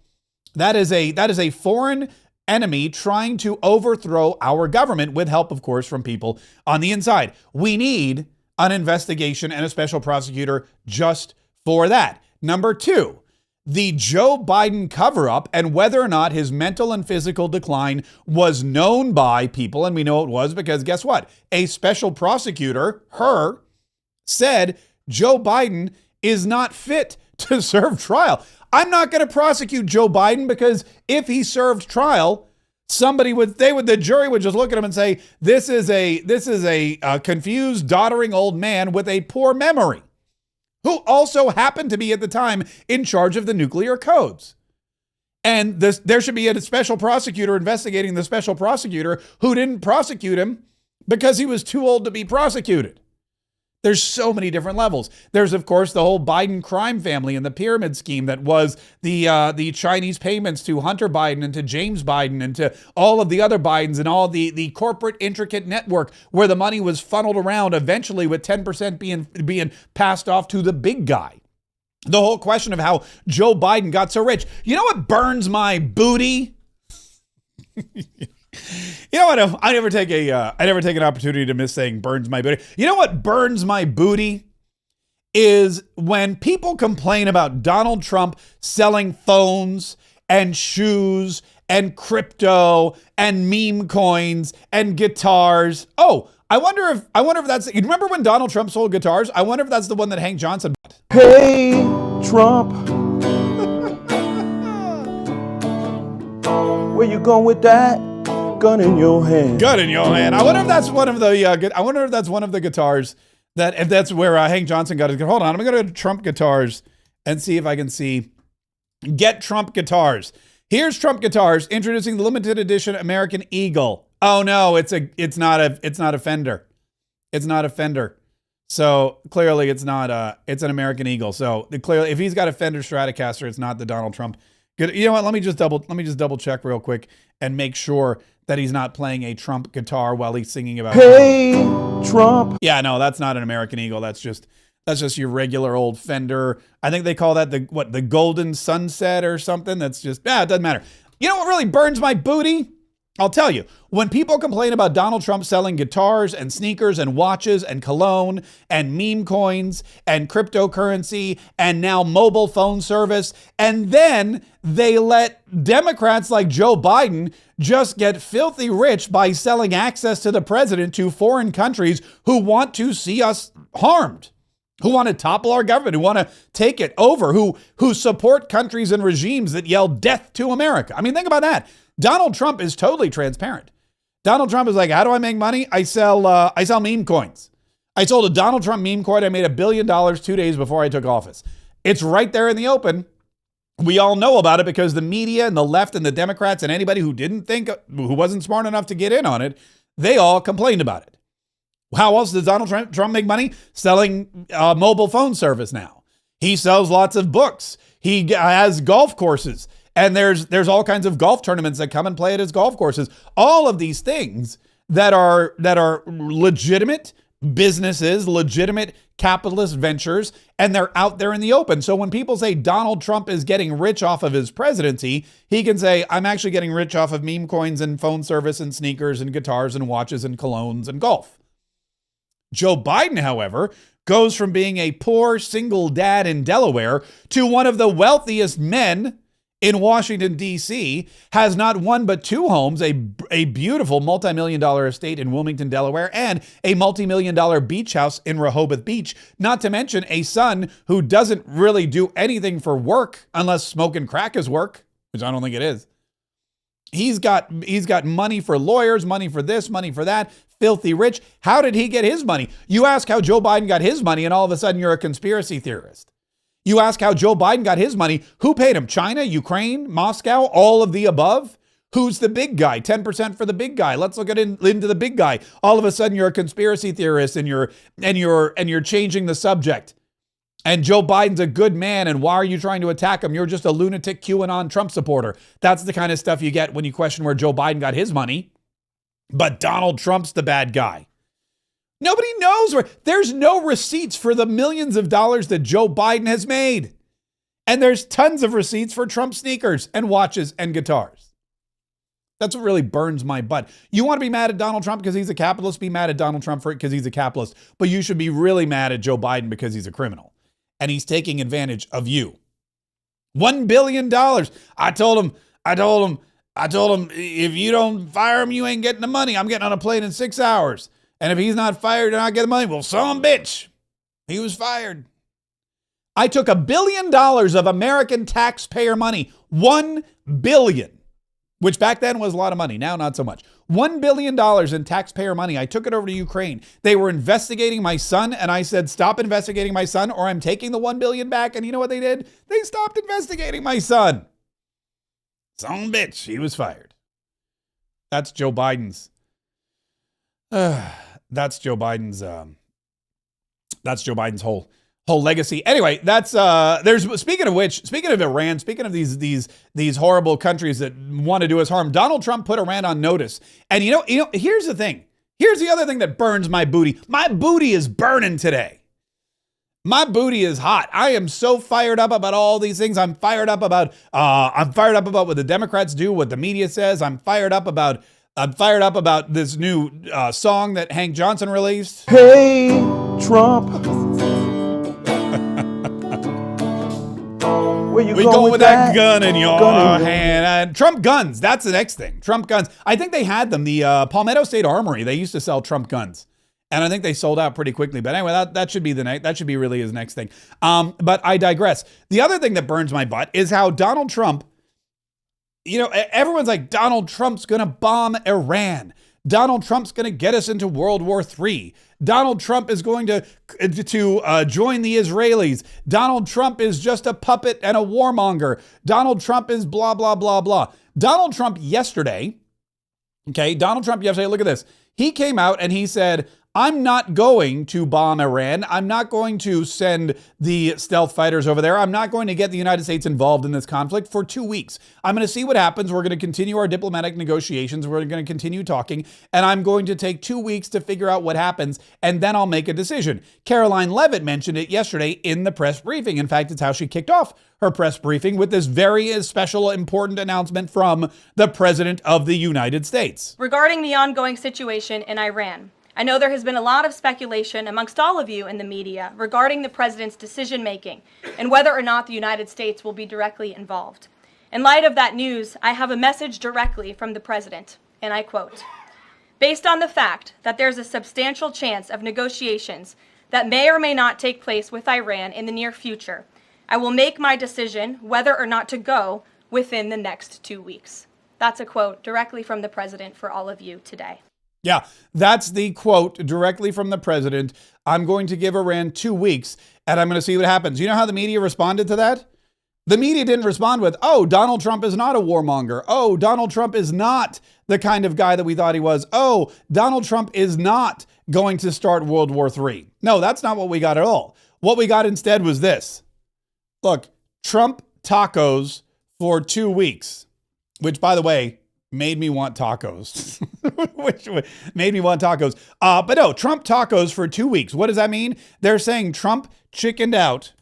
That is a foreign enemy trying to overthrow our government with help, of course, from people on the inside. We need an investigation and a special prosecutor just for that. Number 2, the Joe Biden cover-up and whether or not his mental and physical decline was known by people. And we know it was because guess what? A special prosecutor, said Joe Biden is not fit to serve trial. I'm not going to prosecute Joe Biden because if he served trial, the jury would just look at him and say, this is a confused, doddering old man with a poor memory, who also happened to be at the time in charge of the nuclear codes. And there should be a special prosecutor investigating the special prosecutor who didn't prosecute him because he was too old to be prosecuted. There's so many different levels. There's, of course, the whole Biden crime family and the pyramid scheme that was the Chinese payments to Hunter Biden and to James Biden and to all of the other Bidens and all the corporate intricate network where the money was funneled around, eventually with 10% being passed off to the big guy. The whole question of how Joe Biden got so rich. You know what burns my booty? You know what? I never take an opportunity to miss saying burns my booty. You know what burns my booty? is when people complain about Donald Trump selling phones and shoes and crypto and meme coins and guitars. Oh, I wonder if that's, you remember when Donald Trump sold guitars? I wonder if that's the one that Hank Johnson bought. Hey, Trump. Where you going with that? Gun in your hand. Gun in your hand. I wonder if that's one of the. I wonder if that's one of the guitars that. If that's where Hank Johnson got his. Hold on, I'm gonna go to Trump guitars and see if I can see. Get Trump guitars. Here's Trump guitars introducing the limited edition American Eagle. Oh no, it's not a Fender. It's not a Fender. So clearly it's not it's an American Eagle. So clearly if he's got a Fender Stratocaster, it's not the Donald Trump. Good. You know what? Let me just double check real quick and make sure that he's not playing a Trump guitar while he's singing about Hey, Trump. Yeah, no, that's not an American Eagle. That's just your regular old Fender. I think they call that the Golden Sunset or something. That's just, it doesn't matter. You know what really burns my booty? I'll tell you, when people complain about Donald Trump selling guitars and sneakers and watches and cologne and meme coins and cryptocurrency and now mobile phone service, and then they let Democrats like Joe Biden just get filthy rich by selling access to the president to foreign countries who want to see us harmed, who want to topple our government, who want to take it over, who support countries and regimes that yell death to America. I mean, think about that. Donald Trump is totally transparent. Donald Trump is like, how do I make money? I sell meme coins. I sold a Donald Trump meme coin. I made $1 billion 2 days before I took office. It's right there in the open. We all know about it because the media and the left and the Democrats and anybody who who wasn't smart enough to get in on it, they all complained about it. How else does Donald Trump make money? Selling mobile phone service now. He sells lots of books. He has golf courses. And there's all kinds of golf tournaments that come and play at his golf courses. All of these things that are legitimate businesses, legitimate capitalist ventures, and they're out there in the open. So when people say Donald Trump is getting rich off of his presidency, he can say, I'm actually getting rich off of meme coins and phone service and sneakers and guitars and watches and colognes and golf. Joe Biden, however, goes from being a poor single dad in Delaware to one of the wealthiest men in Washington, D.C., has not one but two homes, a beautiful multi-million-dollar estate in Wilmington, Delaware, and a multi-million-dollar beach house in Rehoboth Beach, not to mention a son who doesn't really do anything for work unless smoking crack is work, which I don't think it is. He's got money for lawyers, money for this, money for that, filthy rich. How did he get his money? You ask how Joe Biden got his money, and all of a sudden you're a conspiracy theorist. You ask how Joe Biden got his money. Who paid him? China, Ukraine, Moscow, all of the above? Who's the big guy? 10% for the big guy. Let's look into the big guy. All of a sudden you're a conspiracy theorist and you're changing the subject. And Joe Biden's a good man, and why are you trying to attack him? You're just a lunatic QAnon Trump supporter. That's the kind of stuff you get when you question where Joe Biden got his money. But Donald Trump's the bad guy. Nobody knows where. There's no receipts for the millions of dollars that Joe Biden has made. And there's tons of receipts for Trump sneakers and watches and guitars. That's what really burns my butt. You want to be mad at Donald Trump because he's a capitalist? Be mad at Donald Trump for it because he's a capitalist. But you should be really mad at Joe Biden because he's a criminal. And he's taking advantage of you. $1 billion. I told him, if you don't fire him, you ain't getting the money. I'm getting on a plane in 6 hours. And if he's not fired and I get the money, well, son of a bitch, he was fired. I took $1 billion of American taxpayer money, $1 billion, which back then was a lot of money. Now, not so much. $1 billion in taxpayer money. I took it over to Ukraine. They were investigating my son, and I said, stop investigating my son, or I'm taking the $1 billion back. And you know what they did? They stopped investigating my son. Son of a bitch, he was fired. That's Joe Biden's. That's Joe Biden's whole legacy. Anyway, that's speaking of Iran, speaking of these horrible countries that want to do us harm, Donald Trump put Iran on notice. And you know, here's the thing. Here's the other thing that burns my booty. My booty is burning today. My booty is hot. I am so fired up about all these things. I'm fired up about what the Democrats do, what the media says. I'm fired up about this new song that Hank Johnson released. Hey, Trump. Where you We going go with with that that? gun in your Gun in your hand. Trump guns. That's the next thing. Trump guns. I think they had them. The Palmetto State Armory. They used to sell Trump guns, and I think they sold out pretty quickly. But anyway, that should be that should be really his next thing. But I digress. The other thing that burns my butt is how Donald Trump. You know, everyone's like, Donald Trump's going to bomb Iran. Donald Trump's going to get us into World War III. Donald Trump is going to join the Israelis. Donald Trump is just a puppet and a warmonger. Donald Trump is blah, blah, blah, blah. Donald Trump yesterday, look at this. He came out and he said, I'm not going to bomb Iran. I'm not going to send the stealth fighters over there. I'm not going to get the United States involved in this conflict for 2 weeks. I'm going to see what happens. We're going to continue our diplomatic negotiations. We're going to continue talking, and I'm going to take 2 weeks to figure out what happens, and then I'll make a decision. Caroline Leavitt mentioned it yesterday in the press briefing. In fact, it's how she kicked off her press briefing with this very special, important announcement from the President of the United States. Regarding the ongoing situation in Iran, I know there has been a lot of speculation amongst all of you in the media regarding the president's decision-making and whether or not the United States will be directly involved. In light of that news, I have a message directly from the president, and I quote, "Based on the fact that there's a substantial chance of negotiations that may or may not take place with Iran in the near future, I will make my decision whether or not to go within the next 2 weeks." That's a quote directly from the president for all of you today. Yeah, that's the quote directly from the president. I'm going to give Iran 2 weeks and I'm going to see what happens. You know how the media responded to that? The media didn't respond with, oh, Donald Trump is not a warmonger. Oh, Donald Trump is not the kind of guy that we thought he was. Oh, Donald Trump is not going to start World War III. No, that's not what we got at all. What we got instead was this. Look, Trump tacos for 2 weeks, which, by the way, made me want tacos. Which made me want tacos. But no, Trump tacos for 2 weeks. What does that mean? They're saying Trump chickened out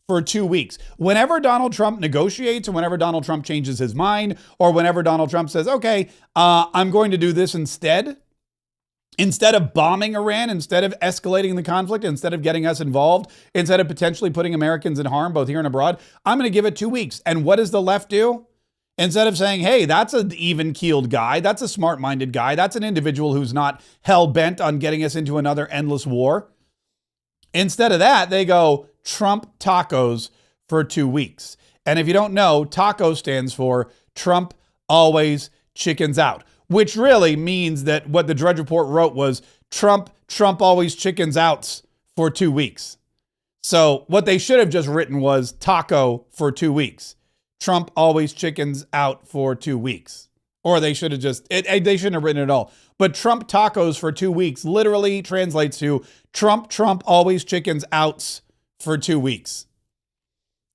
for 2 weeks. Whenever Donald Trump negotiates, or whenever Donald Trump changes his mind, or whenever Donald Trump says, okay, I'm going to do this instead of bombing Iran, instead of escalating the conflict, instead of getting us involved, instead of potentially putting Americans in harm, both here and abroad, I'm going to give it 2 weeks. And what does the left do? Instead of saying, hey, that's an even-keeled guy, that's a smart-minded guy, that's an individual who's not hell-bent on getting us into another endless war. Instead of that, they go, Trump tacos for 2 weeks. And if you don't know, taco stands for Trump always chickens out, which really means that what the Drudge Report wrote was Trump always chickens out for 2 weeks. So what they should have just written was taco for 2 weeks. Trump always chickens out for 2 weeks. Or they should have they shouldn't have written it at all. But Trump tacos for 2 weeks literally translates to Trump always chickens outs for 2 weeks.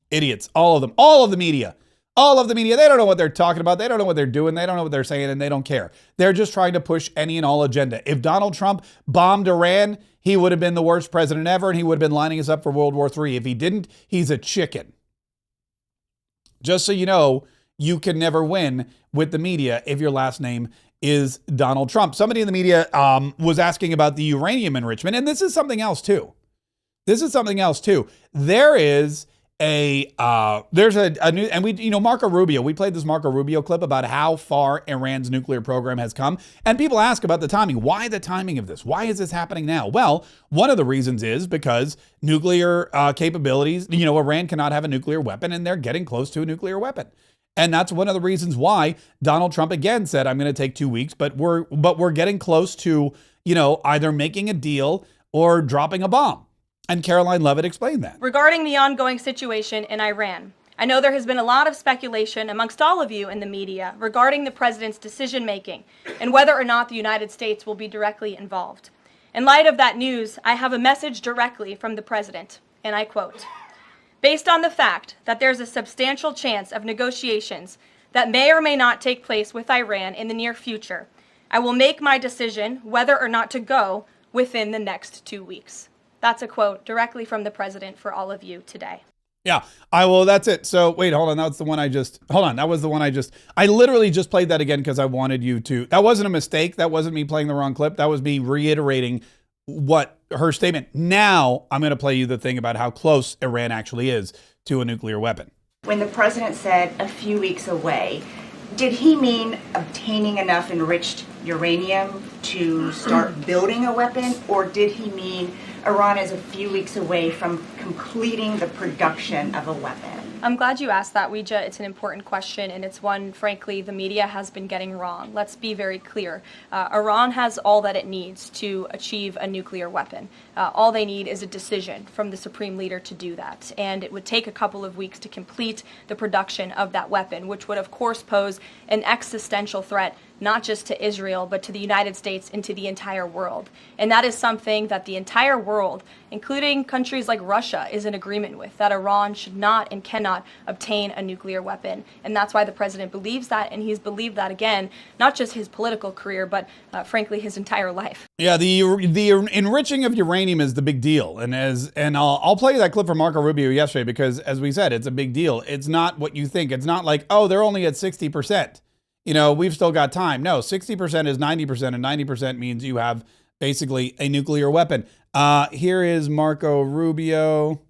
Idiots, all of them, all of the media. They don't know what they're talking about. They don't know what they're doing. They don't know what they're saying, and they don't care. They're just trying to push any and all agenda. If Donald Trump bombed Iran, he would have been the worst president ever, and he would have been lining us up for World War III. If he didn't, he's a chicken. Just so you know, you can never win with the media if your last name is Donald Trump. Somebody in the media was asking about the uranium enrichment, and this is something else too. There is there's a new, and Marco Rubio, we played this Marco Rubio clip about how far Iran's nuclear program has come. And people ask about the timing. Why the timing of this? Why is this happening now? Well, one of the reasons is because nuclear capabilities, Iran cannot have a nuclear weapon, and they're getting close to a nuclear weapon. And that's one of the reasons why Donald Trump again said, I'm going to take 2 weeks, but we're getting close to, either making a deal or dropping a bomb. And Caroline Leavitt explained that. Regarding the ongoing situation in Iran, I know there has been a lot of speculation amongst all of you in the media regarding the president's decision-making and whether or not the United States will be directly involved. In light of that news, I have a message directly from the president, and I quote, "Based on the fact that there's a substantial chance of negotiations that may or may not take place with Iran in the near future, I will make my decision whether or not to go within the next 2 weeks." That's a quote directly from the president for all of you today. Yeah, that's it. So wait, hold on. That was the one I literally just played that again because I wanted you to. That wasn't a mistake. That wasn't me playing the wrong clip. That was me reiterating what her statement. Now I'm going to play you the thing about how close Iran actually is to a nuclear weapon. When the president said a few weeks away, did he mean obtaining enough enriched uranium to start building a weapon, or did he mean Iran is a few weeks away from completing the production of a weapon? I'm glad you asked that, Weija. It's an important question, and it's one, frankly, the media has been getting wrong. Let's be very clear. Iran has all that it needs to achieve a nuclear weapon. All they need is a decision from the supreme leader to do that. And it would take a couple of weeks to complete the production of that weapon, which would, of course, pose an existential threat not just to Israel, but to the United States and to the entire world. And that is something that the entire world, including countries like Russia, is in agreement with, that Iran should not and cannot obtain a nuclear weapon. And that's why the president believes that, and he's believed that, again, not just his political career, but frankly, his entire life. Yeah, the enriching of uranium is the big deal. And I'll play you that clip from Marco Rubio yesterday because, as we said, it's a big deal. It's not what you think. It's not like, oh, they're only at 60%. You know, we've still got time. No, 60% is 90%, and 90% means you have basically a nuclear weapon. Here is Marco Rubio.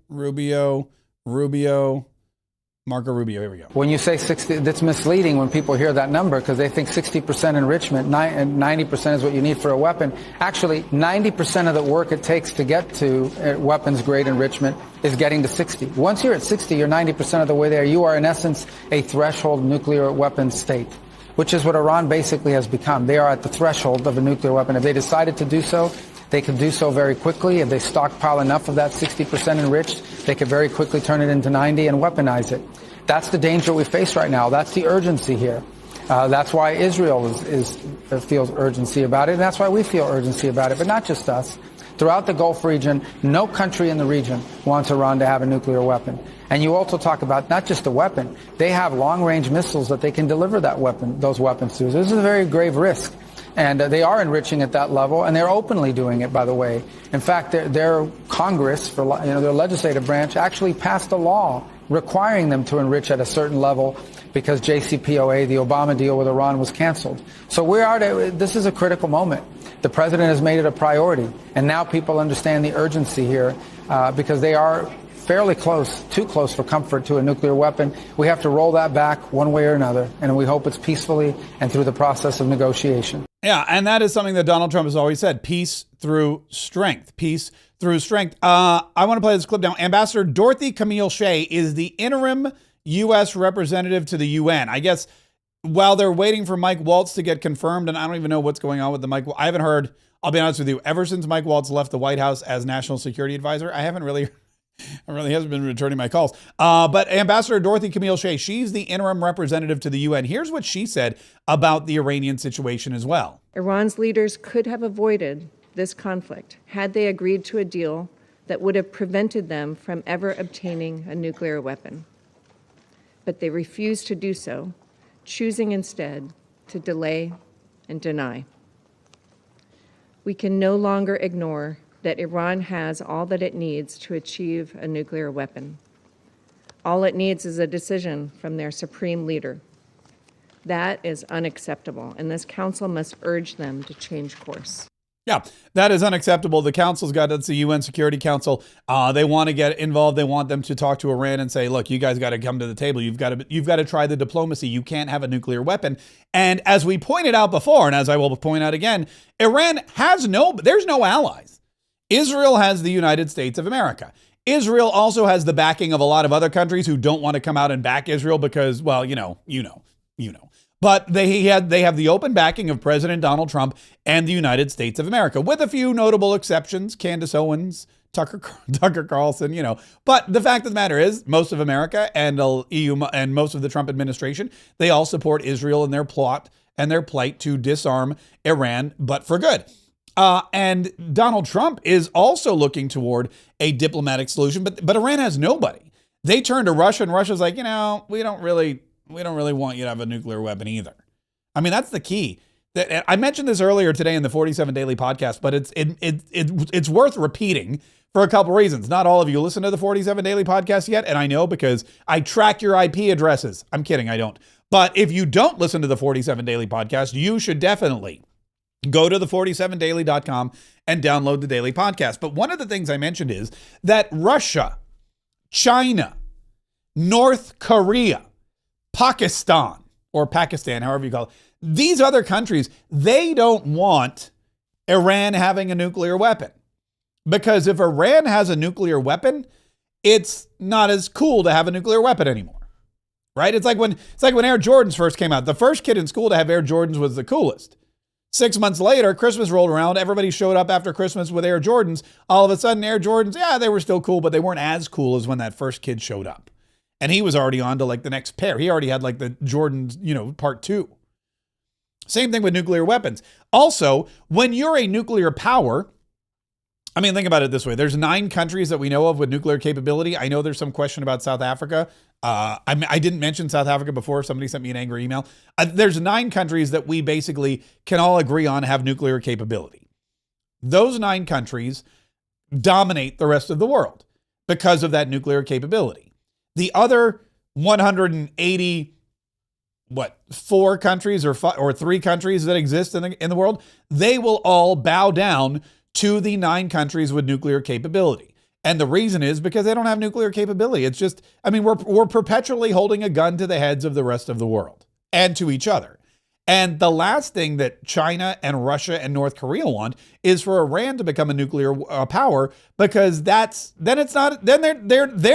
Marco Rubio, here we go. When you say 60, that's misleading when people hear that number because they think 60% enrichment and 90% is what you need for a weapon. Actually, 90% of the work it takes to get to weapons-grade enrichment is getting to 60. Once you're at 60, you're 90% of the way there. You are, in essence, a threshold nuclear weapons state, which is what Iran basically has become. They are at the threshold of a nuclear weapon. If they decided to do so, they could do so very quickly. If they stockpile enough of that 60% enriched, they could very quickly turn it into 90 and weaponize it. That's the danger we face right now. That's the urgency here. That's why Israel feels urgency about it, and that's why we feel urgency about it, but not just us. Throughout the Gulf region, no country in the region wants Iran to have a nuclear weapon. And you also talk about not just a weapon, they have long-range missiles that they can deliver those weapons to. This is a very grave risk. And they are enriching at that level, and they're openly doing it, by the way. In fact, their Congress, their legislative branch, actually passed a law requiring them to enrich at a certain level because JCPOA, the Obama deal with Iran, was canceled. So this is a critical moment. The president has made it a priority, and now people understand the urgency here because they are fairly close, too close for comfort to a nuclear weapon. We have to roll that back one way or another, and we hope it's peacefully and through the process of negotiation. Yeah, and that is something that Donald Trump has always said, peace through strength. Peace through strength. I want to play this clip now. Ambassador Dorothy Camille Shea is the interim U.S. representative to the UN. I guess while they're waiting for Mike Waltz to get confirmed, and I don't even know what's going on with the Mike. I haven't heard, I'll be honest with you, ever since Mike Waltz left the White House as National Security Advisor, I really hasn't been returning my calls. But Ambassador Dorothy Camille Shea, she's the interim representative to the UN. Here's what she said about the Iranian situation as well. Iran's leaders could have avoided this conflict had they agreed to a deal that would have prevented them from ever obtaining a nuclear weapon. But they refused to do so, choosing instead to delay and deny. We can no longer ignore that Iran has all that it needs to achieve a nuclear weapon. All it needs is a decision from their supreme leader. That is unacceptable, and this council must urge them to change course. Yeah, that is unacceptable. The council's got, that's the UN Security Council. They want to get involved. They want them to talk to Iran and say, look, you guys got to come to the table. You've got to try the diplomacy. You can't have a nuclear weapon. And as we pointed out before, and as I will point out again, Iran there's no allies. Israel has the United States of America. Israel also has the backing of a lot of other countries who don't want to come out and back Israel because, well, you know. But they have the open backing of President Donald Trump and the United States of America, with a few notable exceptions, Candace Owens, Tucker Carlson, But the fact of the matter is, most of America and EU and most of the Trump administration, they all support Israel in their plot and their plight to disarm Iran, but for good. And Donald Trump is also looking toward a diplomatic solution, but Iran has nobody. They turn to Russia, and Russia's like, we don't really want you to have a nuclear weapon either. I mean, that's the key. I mentioned this earlier today in the 47 Daily Podcast, but it's worth repeating for a couple reasons. Not all of you listen to the 47 Daily Podcast yet, and I know because I track your IP addresses. I'm kidding, I don't. But if you don't listen to the 47 Daily Podcast, you should definitely go to the47daily.com and download the daily podcast. But one of the things I mentioned is that Russia, China, North Korea, Pakistan, or Pakistan, however you call it. These other countries, they don't want Iran having a nuclear weapon. Because if Iran has a nuclear weapon, it's not as cool to have a nuclear weapon anymore. Right? It's like when Air Jordans first came out. The first kid in school to have Air Jordans was the coolest. 6 months later, Christmas rolled around. Everybody showed up after Christmas with Air Jordans. All of a sudden, Air Jordans, yeah, they were still cool, but they weren't as cool as when that first kid showed up. And he was already on to like the next pair. He already had like the Jordans, part 2. Same thing with nuclear weapons. Also, when you're a nuclear power, I mean, think about it this way. There's 9 countries that we know of with nuclear capability. I know there's some question about South Africa. I didn't mention South Africa before. Somebody sent me an angry email. There's 9 countries that we basically can all agree on have nuclear capability. Those 9 countries dominate the rest of the world because of that nuclear capability. The other 180, 4 countries or 3 countries that exist in the world, they will all bow down to the 9 countries with nuclear capability. And the reason is because they don't have nuclear capability. It's just, I mean, we're perpetually holding a gun to the heads of the rest of the world and to each other. And the last thing that China and Russia and North Korea want is for Iran to become a nuclear power, because they're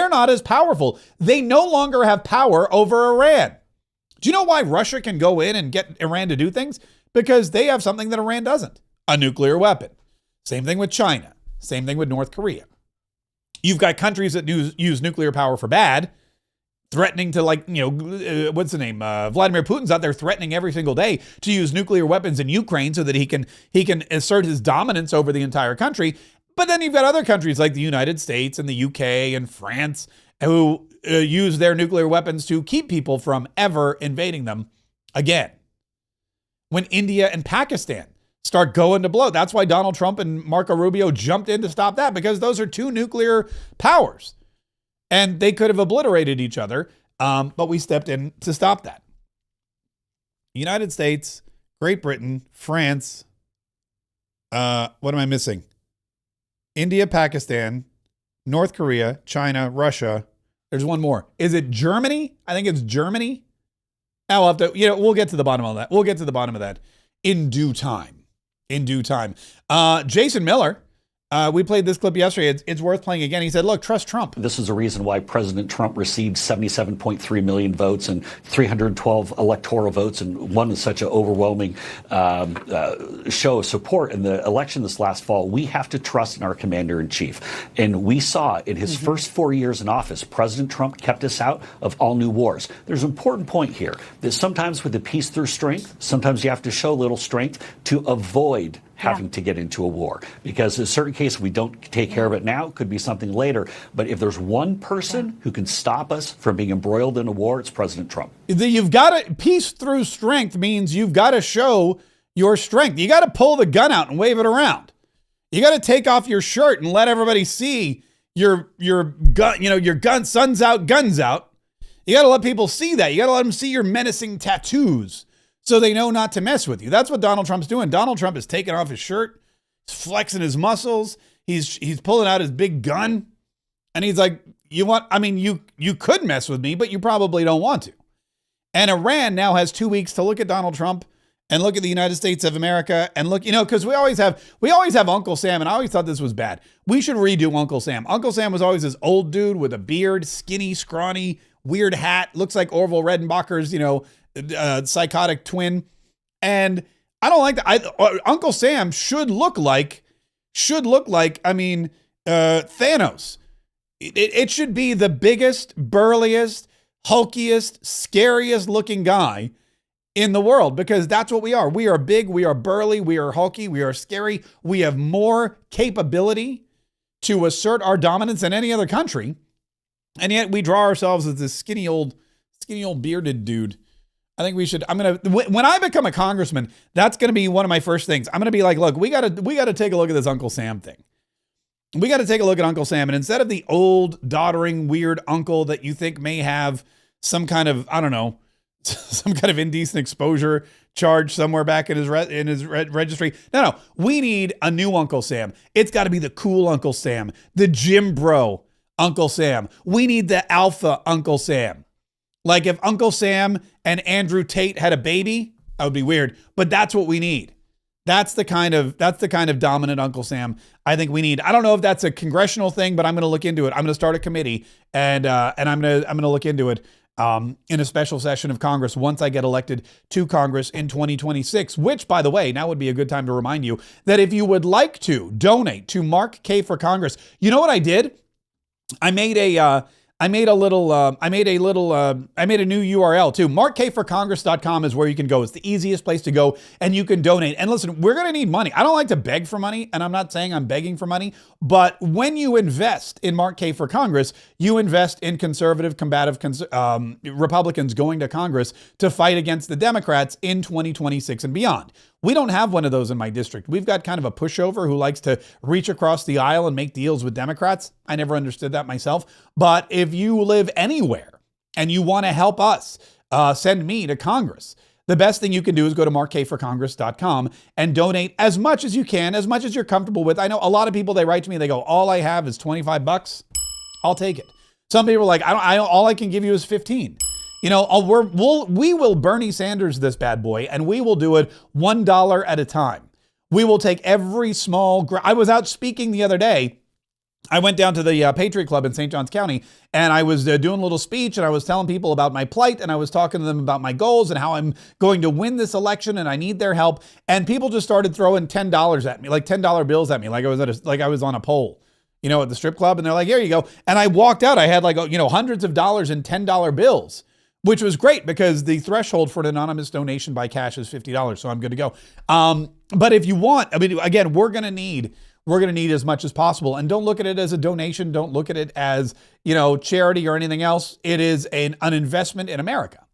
not as powerful. They no longer have power over Iran. Do you know why Russia can go in and get Iran to do things? Because they have something that Iran doesn't, a nuclear weapon. Same thing with China. Same thing with North Korea. You've got countries that use nuclear power for bad, threatening to what's the name? Vladimir Putin's out there threatening every single day to use nuclear weapons in Ukraine so that he can assert his dominance over the entire country. But then you've got other countries like the United States and the UK and France who use their nuclear weapons to keep people from ever invading them again. When India and Pakistan start going to blow. That's why Donald Trump and Marco Rubio jumped in to stop that, because those are 2 nuclear powers. And they could have obliterated each other, but we stepped in to stop that. United States, Great Britain, France, what am I missing? India, Pakistan, North Korea, China, Russia. There's one more. Is it Germany? I think it's Germany. Now we'll have to, we'll get to the bottom of that. We'll get to the bottom of that in due time. Jason Miller, we played this clip yesterday. It's worth playing again. He said, look, trust Trump. This is the reason why President Trump received 77.3 million votes and 312 electoral votes and won such an overwhelming show of support in the election this last fall. We have to trust in our commander in chief. And we saw in his first 4 years in office, President Trump kept us out of all new wars. There's an important point here that sometimes with the peace through strength, sometimes you have to show a little strength to avoid having to get into a war, because in a certain case, if we don't take care of it now, it could be something later. But if there's one person who can stop us from being embroiled in a war, it's President Trump. You've got to, peace through strength means you've got to show your strength. You got to pull the gun out and wave it around. You got to take off your shirt and let everybody see your gun, your gun, sun's out, guns out. You got to let people see that. You got to let them see your menacing tattoos, so they know not to mess with you. That's what Donald Trump's doing. Donald Trump is taking off his shirt, he's flexing his muscles, he's pulling out his big gun, and he's like, you could mess with me, but you probably don't want to. And Iran now has 2 weeks to look at Donald Trump and look at the United States of America and look, because we always have Uncle Sam, and I always thought this was bad. We should redo Uncle Sam. Uncle Sam was always this old dude with a beard, skinny, scrawny, weird hat, looks like Orville Redenbacher's, psychotic twin. And I don't like that. Uncle Sam should look like Thanos. It should be the biggest, burliest, hulkiest, scariest looking guy in the world, because that's what we are. We are big, we are burly, we are hulky, we are scary. We have more capability to assert our dominance than any other country. And yet we draw ourselves as this skinny old bearded dude. I think we should, when I become a congressman, that's going to be one of my first things. I'm going to be like, look, we got to take a look at this Uncle Sam thing. We got to take a look at Uncle Sam. And instead of the old, doddering, weird uncle that you think may have some kind of, some kind of indecent exposure charge somewhere back in his registry. No, we need a new Uncle Sam. It's got to be the cool Uncle Sam, the gym bro Uncle Sam. We need the alpha Uncle Sam. Like if Uncle Sam and Andrew Tate had a baby, that would be weird, but that's what we need. That's the kind of dominant Uncle Sam I think we need. I don't know if that's a congressional thing, but I'm going to look into it. I'm going to start a committee and I'm going to look into it in a special session of Congress once I get elected to Congress in 2026, which, by the way, now would be a good time to remind you that if you would like to donate to Mark Kaye for Congress, you know what I did? I made a new URL too. MarkKayForCongress.com is where you can go. It's the easiest place to go and you can donate. And listen, we're going to need money. I don't like to beg for money, and I'm not saying I'm begging for money, but when you invest in Mark Kaye for Congress, you invest in conservative, combative Republicans going to Congress to fight against the Democrats in 2026 and beyond. We don't have one of those in my district. We've got kind of a pushover who likes to reach across the aisle and make deals with Democrats. I never understood that myself. But if you live anywhere and you want to help us send me to Congress, the best thing you can do is go to markkforcongress.com and donate as much as you can, as much as you're comfortable with. I know a lot of people, they write to me, they go, all I have is $25. I'll take it. Some people are like, all I can give you is 15. You know, we will Bernie Sanders this bad boy, and we will do it $1 at a time. We will take every small. I was out speaking the other day. I went down to the Patriot Club in St. Johns County, and I was doing a little speech, and I was telling people about my plight, and I was talking to them about my goals and how I'm going to win this election, and I need their help. And people just started throwing $10 at me, like $10 bills at me, like I was on a pole, you know, at the strip club. And they're like, here you go. And I walked out. I had like, you know, hundreds of dollars in $10 bills, which was great because the threshold for an anonymous donation by cash is $50. So I'm good to go. But if you want, I mean, again, we're going to need as much as possible. And don't look at it as a donation. Don't look at it as, you know, charity or anything else. It is an investment in America.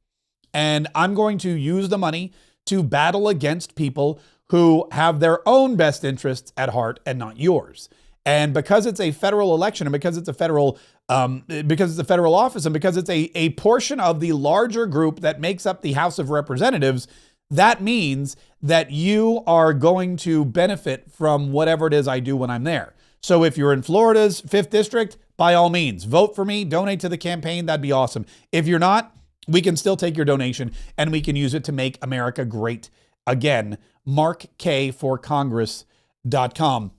And I'm going to use the money to battle against people who have their own best interests at heart and not yours. And because it's a federal election, and because it's a federal office, and because it's a portion of the larger group that makes up the House of Representatives, that means that you are going to benefit from whatever it is I do when I'm there. So if you're in Florida's 5th District, by all means, vote for me, donate to the campaign. That'd be awesome. If you're not, we can still take your donation and we can use it to make America great again. MarkKayForCongress.com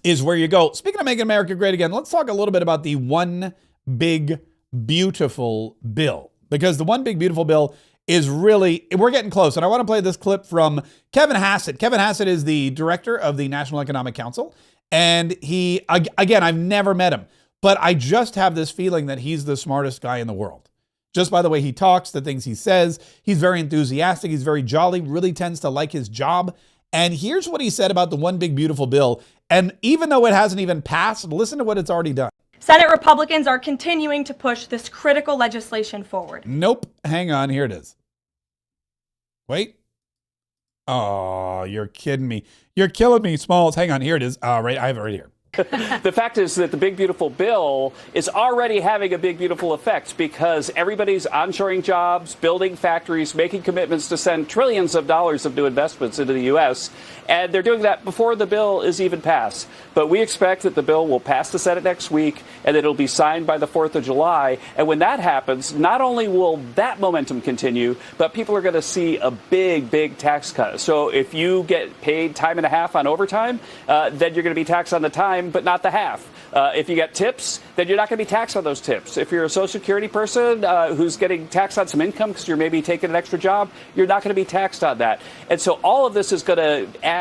is where you go. Speaking of making America great again, let's talk a little bit about the One Big Beautiful Bill, because the One Big Beautiful Bill is really, we're getting close. And I want to play this clip from Kevin Hassett. Kevin Hassett is the director of the National Economic Council. And he, again, I've never met him, but I just have this feeling that he's the smartest guy in the world. Just by the way he talks, the things he says, he's very enthusiastic, he's very jolly, really tends to like his job. And here's what he said about the One Big Beautiful Bill. And even though it hasn't even passed, listen to what it's already done. Senate Republicans are continuing to push this critical legislation forward. Nope. Hang on. Here it is. Wait. Oh, you're kidding me. You're killing me, Smalls. Hang on. Here it is. Right. I have it right here. The fact is that the Big Beautiful Bill is already having a big, beautiful effect because everybody's onshoring jobs, building factories, making commitments to send trillions of dollars of new investments into the U.S., and they're doing that before the bill is even passed. But we expect that the bill will pass the Senate next week and that it'll be signed by the 4th of July. And when that happens, not only will that momentum continue, but people are going to see a big, big tax cut. So if you get paid time and a half on overtime, then you're going to be taxed on the time, but not the half. If you get tips, then you're not going to be taxed on those tips. If you're a Social Security person who's getting taxed on some income because you're maybe taking an extra job, you're not going to be taxed on that. And so all of this is going to add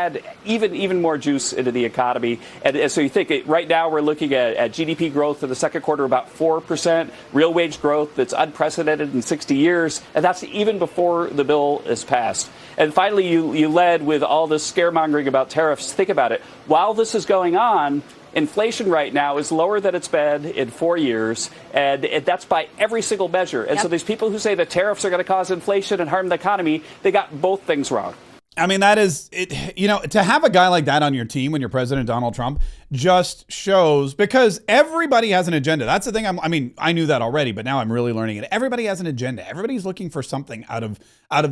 even more juice into the economy. And so you think right now we're looking at GDP growth for the second quarter about 4%, real wage growth that's unprecedented in 60 years, and that's even before the bill is passed. And finally, you led with all this scaremongering about tariffs. Think about it. While this is going on, inflation right now is lower than it's been in 4 years, and that's by every single measure. And so these people who say that tariffs are going to cause inflation and harm the economy, they got both things wrong. I mean, that is, you know, to have a guy like that on your team when you're President Donald Trump just shows, because everybody has an agenda. That's the thing. I mean, I knew that already, but now I'm really learning it. Everybody has an agenda. Everybody's looking for something out of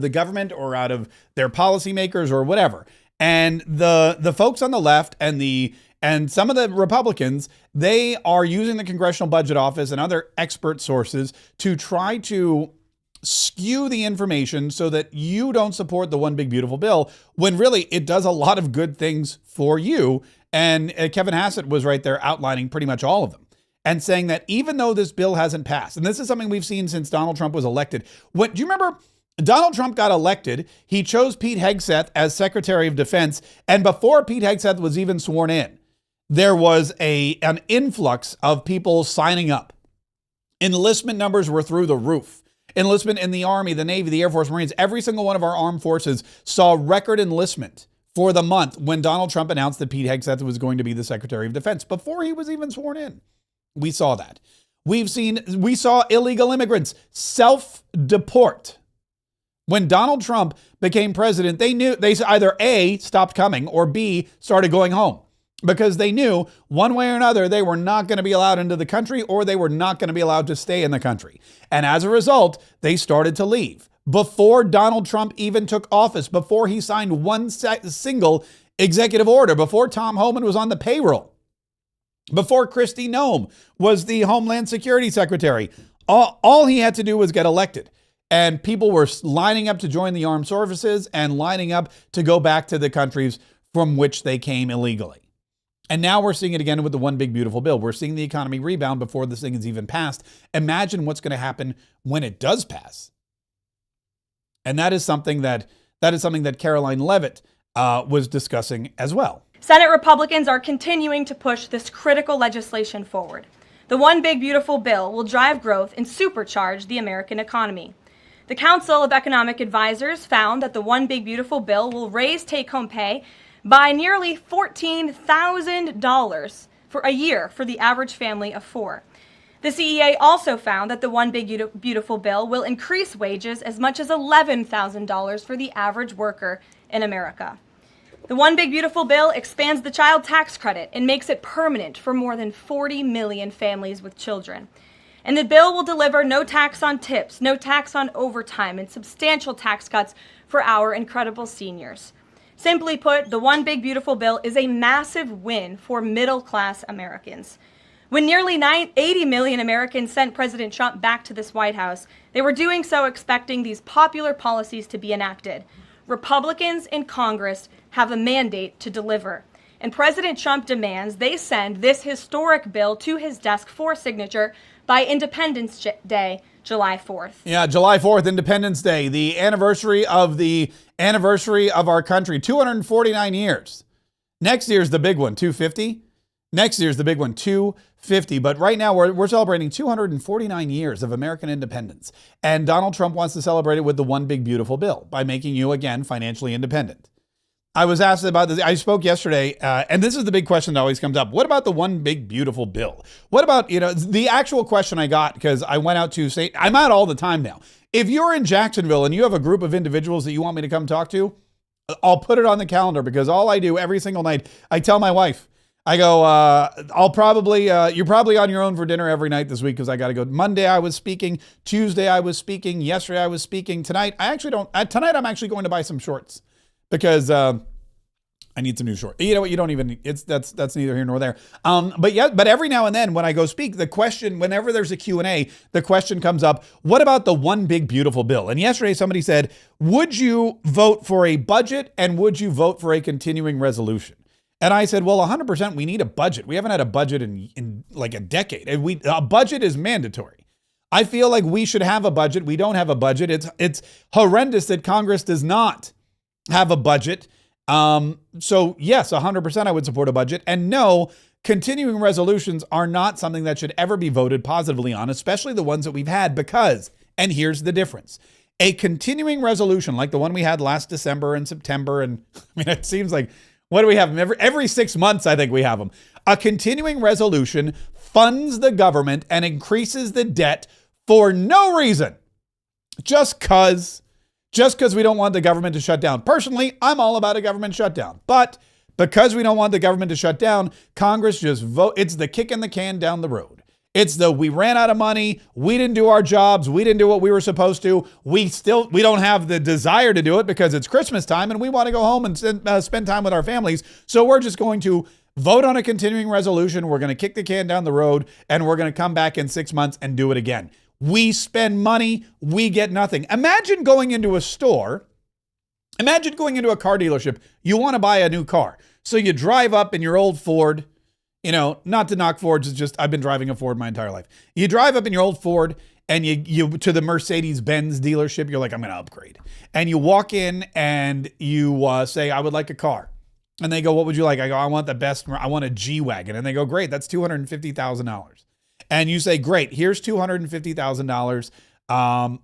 the government or out of their policymakers or whatever. And the folks on the left and the And some of the Republicans, they are using the Congressional Budget Office and other expert sources to try to skew the information so that you don't support the one big beautiful bill, when really it does a lot of good things for you. And Kevin Hassett was right there outlining pretty much all of them and saying that even though this bill hasn't passed, and this is something we've seen since Donald Trump was elected. Do you remember Donald Trump got elected? He chose Pete Hegseth as Secretary of Defense. And before Pete Hegseth was even sworn in, there was an influx of people signing up. Enlistment numbers were through the roof. Enlistment in the Army, the Navy, the Air Force, Marines, every single one of our armed forces saw record enlistment for the month when Donald Trump announced that Pete Hegseth was going to be the Secretary of Defense before he was even sworn in. We saw that. We saw illegal immigrants self-deport. When Donald Trump became president, they either A, stopped coming, or B, started going home, because they knew one way or another they were not going to be allowed into the country, or they were not going to be allowed to stay in the country. And as a result, they started to leave. Before Donald Trump even took office, before he signed one single executive order, before Tom Homan was on the payroll, before Kristi Noem was the Homeland Security Secretary, all he had to do was get elected. And people were lining up to join the armed services and lining up to go back to the countries from which they came illegally. And now we're seeing it again with the one big beautiful bill. We're seeing the economy rebound before this thing is even passed. Imagine what's going to happen when it does pass. And that is something that Caroline Leavitt was discussing as well. Senate Republicans are continuing to push this critical legislation forward. The one big beautiful bill will drive growth and supercharge the American economy. The Council of Economic Advisors found that the one big beautiful bill will raise take-home pay by nearly $14,000 for a year for the average family of four. The CEA also found that the one big beautiful bill will increase wages as much as $11,000 for the average worker in America. The one big beautiful bill expands the child tax credit and makes it permanent for more than 40 million families with children. And the bill will deliver no tax on tips, no tax on overtime, and substantial tax cuts for our incredible seniors. Simply put, the one big beautiful bill is a massive win for middle-class Americans. When nearly 80 million Americans sent President Trump back to this White House, they were doing so expecting these popular policies to be enacted. Republicans in Congress have a mandate to deliver. And President Trump demands they send this historic bill to his desk for signature by Independence Day, July 4th. Yeah, July 4th, Independence Day, the anniversary of our country, 249 years. Next year's the big one, 250. Next year's the big one, 250. But right now we're celebrating 249 years of American independence. And Donald Trump wants to celebrate it with the one big beautiful bill by making you, again, financially independent. I was asked about this. I spoke yesterday, and this is the big question that always comes up. What about the one big beautiful bill? What about, the actual question I got, because I went out to say, I'm out all the time now. If you're in Jacksonville and you have a group of individuals that you want me to come talk to, I'll put it on the calendar, because all I do every single night, I tell my wife, I go, you're probably on your own for dinner every night this week, because I got to go. Monday I was speaking, Tuesday I was speaking, yesterday I was speaking. Tonight, tonight I'm actually going to buy some shorts, because I need some new shorts. You know what? That's neither here nor there. But every now and then when I go speak, the question, whenever there's a Q&A, the question comes up, what about the one big beautiful bill? And yesterday somebody said, would you vote for a budget and would you vote for a continuing resolution? And I said, well, 100% we need a budget. We haven't had a budget in like a decade. And a budget is mandatory. I feel like we should have a budget. We don't have a budget. It's horrendous that Congress does not have a budget. So yes, 100% I would support a budget. And no, continuing resolutions are not something that should ever be voted positively on, especially the ones that we've had, because, and here's the difference, a continuing resolution like the one we had last December and September, and I mean, it seems like, what do we have them? Every 6 months, I think we have them. A continuing resolution funds the government and increases the debt for no reason, just because we don't want the government to shut down. Personally, I'm all about a government shutdown. But because we don't want the government to shut down, Congress just vote. It's the kick in the can down the road. It's we ran out of money. We didn't do our jobs. We didn't do what we were supposed to. We don't have the desire to do it because it's Christmas time and we want to go home and spend time with our families. So we're just going to vote on a continuing resolution. We're going to kick the can down the road, and we're going to come back in 6 months and do it again. We spend money, we get nothing. Imagine going into a store. Imagine going into a car dealership. You want to buy a new car. So you drive up in your old Ford, not to knock Fords, it's just I've been driving a Ford my entire life. You drive up in your old Ford and you to the Mercedes-Benz dealership. You're like, I'm going to upgrade. And you walk in and you say, I would like a car. And they go, what would you like? I go, I want the best. I want a G-Wagon. And they go, great, that's $250,000. And you say, great, here's $250,000.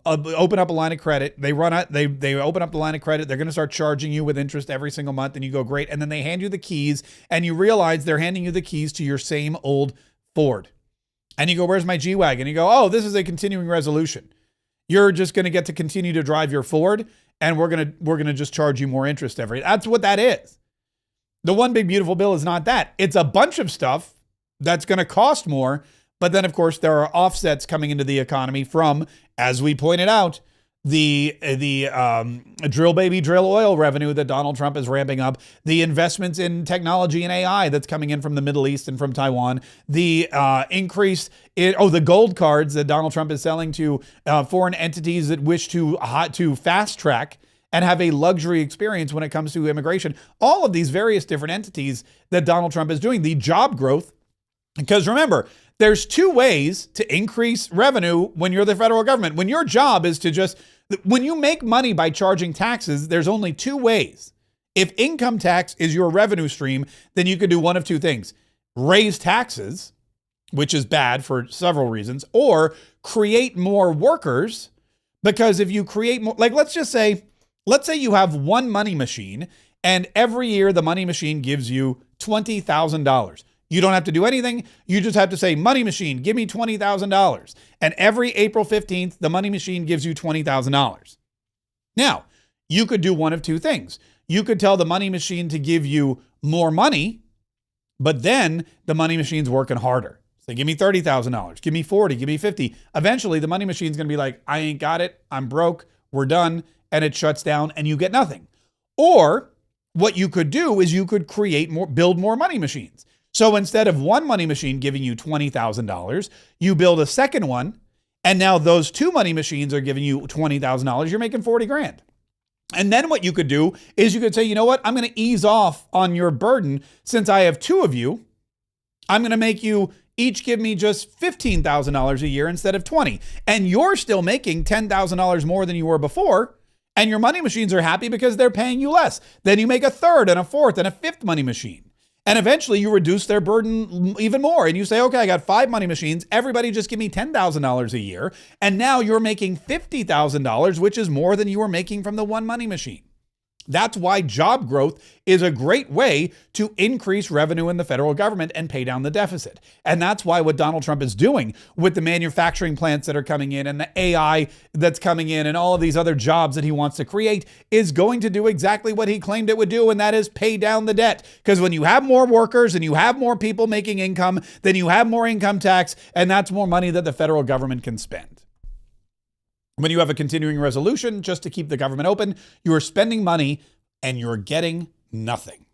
Open up a line of credit. They open up the line of credit. They're going to start charging you with interest every single month. And you go, great. And then they hand you the keys and you realize they're handing you the keys to your same old Ford. And you go, where's my G-Wagon? You go, oh, this is a continuing resolution. You're just going to get to continue to drive your Ford and we're going to just charge you more interest that's what that is. The one big beautiful bill is not that. It's a bunch of stuff that's going to cost more. But then, of course, there are offsets coming into the economy from, as we pointed out, the drill baby drill oil revenue that Donald Trump is ramping up, the investments in technology and AI that's coming in from the Middle East and from Taiwan, the increase in the gold cards that Donald Trump is selling to foreign entities that wish to fast track and have a luxury experience when it comes to immigration. All of these various different entities that Donald Trump is doing, the job growth, because remember, there's two ways to increase revenue when you're the federal government. When your job is to when you make money by charging taxes, there's only two ways. If income tax is your revenue stream, then you could do one of two things. Raise taxes, which is bad for several reasons, or create more workers, because if you create more, like let's say you have one money machine and every year the money machine gives you $20,000. You don't have to do anything. You just have to say, money machine, give me $20,000. And every April 15th, the money machine gives you $20,000. Now, you could do one of two things. You could tell the money machine to give you more money, but then the money machine's working harder. So give me $30,000, give me 40, give me 50. Eventually, the money machine's going to be like, I ain't got it. I'm broke. We're done. And it shuts down and you get nothing. Or what you could do is you could build more money machines. So instead of one money machine giving you $20,000, you build a second one. And now those two money machines are giving you $20,000. You're making 40 grand. And then what you could do is you could say, you know what? I'm going to ease off on your burden. Since I have two of you, I'm going to make you each give me just $15,000 a year instead of 20. And you're still making $10,000 more than you were before. And your money machines are happy because they're paying you less. Then you make a third and a fourth and a fifth money machine. And eventually you reduce their burden even more. And you say, okay, I got 5 money machines. Everybody just give me $10,000 a year. And now you're making $50,000, which is more than you were making from the one money machine. That's why job growth is a great way to increase revenue in the federal government and pay down the deficit. And that's why what Donald Trump is doing with the manufacturing plants that are coming in and the AI that's coming in and all of these other jobs that he wants to create is going to do exactly what he claimed it would do, and that is pay down the debt. Because when you have more workers and you have more people making income, then you have more income tax, and that's more money that the federal government can spend. When you have a continuing resolution just to keep the government open, you are spending money and you're getting nothing.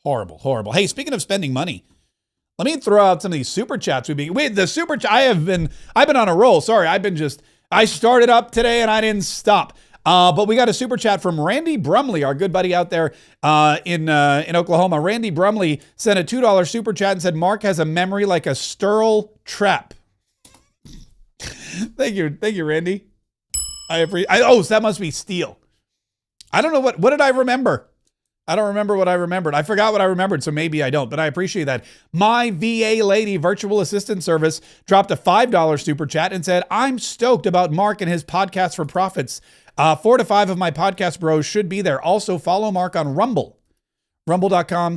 Horrible, horrible. Hey, speaking of spending money, let me throw out some of these super chats. I've been on a roll. Sorry, I started up today and I didn't stop. But we got a super chat from Randy Brumley, our good buddy out there in Oklahoma. Randy Brumley sent a $2 super chat and said, Mark has a memory like a Sturl trap. Thank you, Randy. So that must be steel. I don't know what did I remember? I don't remember what I remembered. I forgot what I remembered, so maybe I don't, but I appreciate that. My VA Lady virtual assistant service dropped a $5 super chat and said, I'm stoked about Mark and his podcast for profits. 4 to 5 of my podcast bros should be there. Also follow Mark on Rumble. Rumble.com/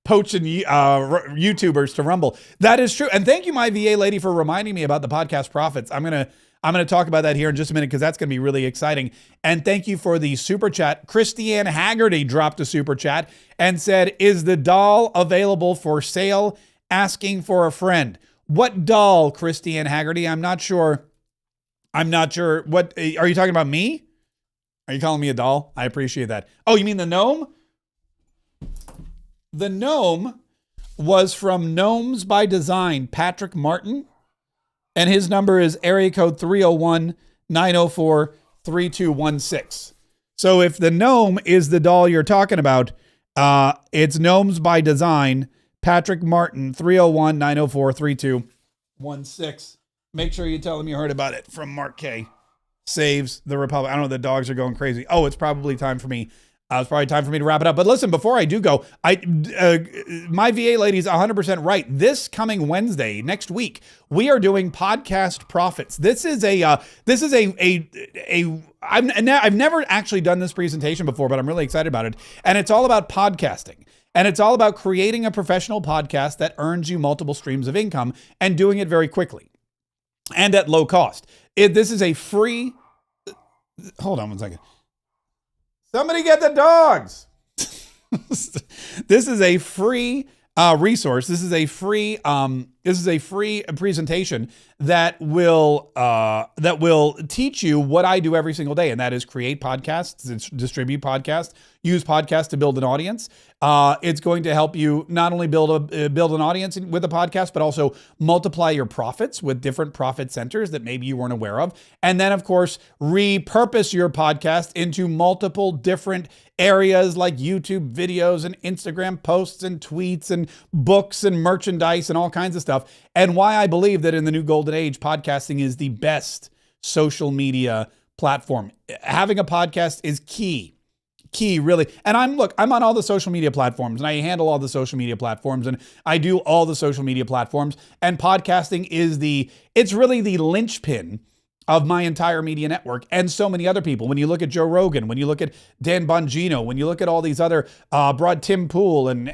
poaching YouTubers to Rumble. That is true. And thank you, my VA Lady, for reminding me about the podcast profits. I'm going to talk about that here in just a minute because that's going to be really exciting. And thank you for the super chat. Christiane Haggerty dropped a super chat and said, is the doll available for sale? Asking for a friend. What doll, Christiane Haggerty? I'm not sure. What are you talking about? Me? Are you calling me a doll? I appreciate that. Oh, you mean the gnome? The gnome was from Gnomes by Design, Patrick Martin, and his number is area code 301-904-3216. So if the gnome is the doll you're talking about, it's Gnomes by Design, Patrick Martin, 301-904-3216. Make sure you tell him you heard about it from Mark Kaye. Saves the Republic. I don't know, the dogs are going crazy. Oh, it's probably time for me. It's probably time for me to wrap it up. But listen, before I do go, my VA lady's 100% right. This coming Wednesday, next week, we are doing podcast profits. I've never actually done this presentation before, but I'm really excited about it. And it's all about podcasting. And it's all about creating a professional podcast that earns you multiple streams of income and doing it very quickly and at low cost. This is a free... Hold on one second. Somebody get the dogs. This is a free resource. This is a free presentation that will teach you what I do every single day, and that is create podcasts, distribute podcasts, use podcasts to build an audience. It's going to help you not only build an audience with a podcast, but also multiply your profits with different profit centers that maybe you weren't aware of. And then, of course, repurpose your podcast into multiple different areas like YouTube videos and Instagram posts and tweets and books and merchandise and all kinds of stuff. And why I believe that in the new golden age, podcasting is the best social media platform. Having a podcast is key, really. And I'm on all the social media platforms, and I handle all the social media platforms, and I do all the social media platforms. And podcasting is it's really the linchpin of my entire media network and so many other people. When you look at Joe Rogan, when you look at Dan Bongino, when you look at all these other Tim Pool and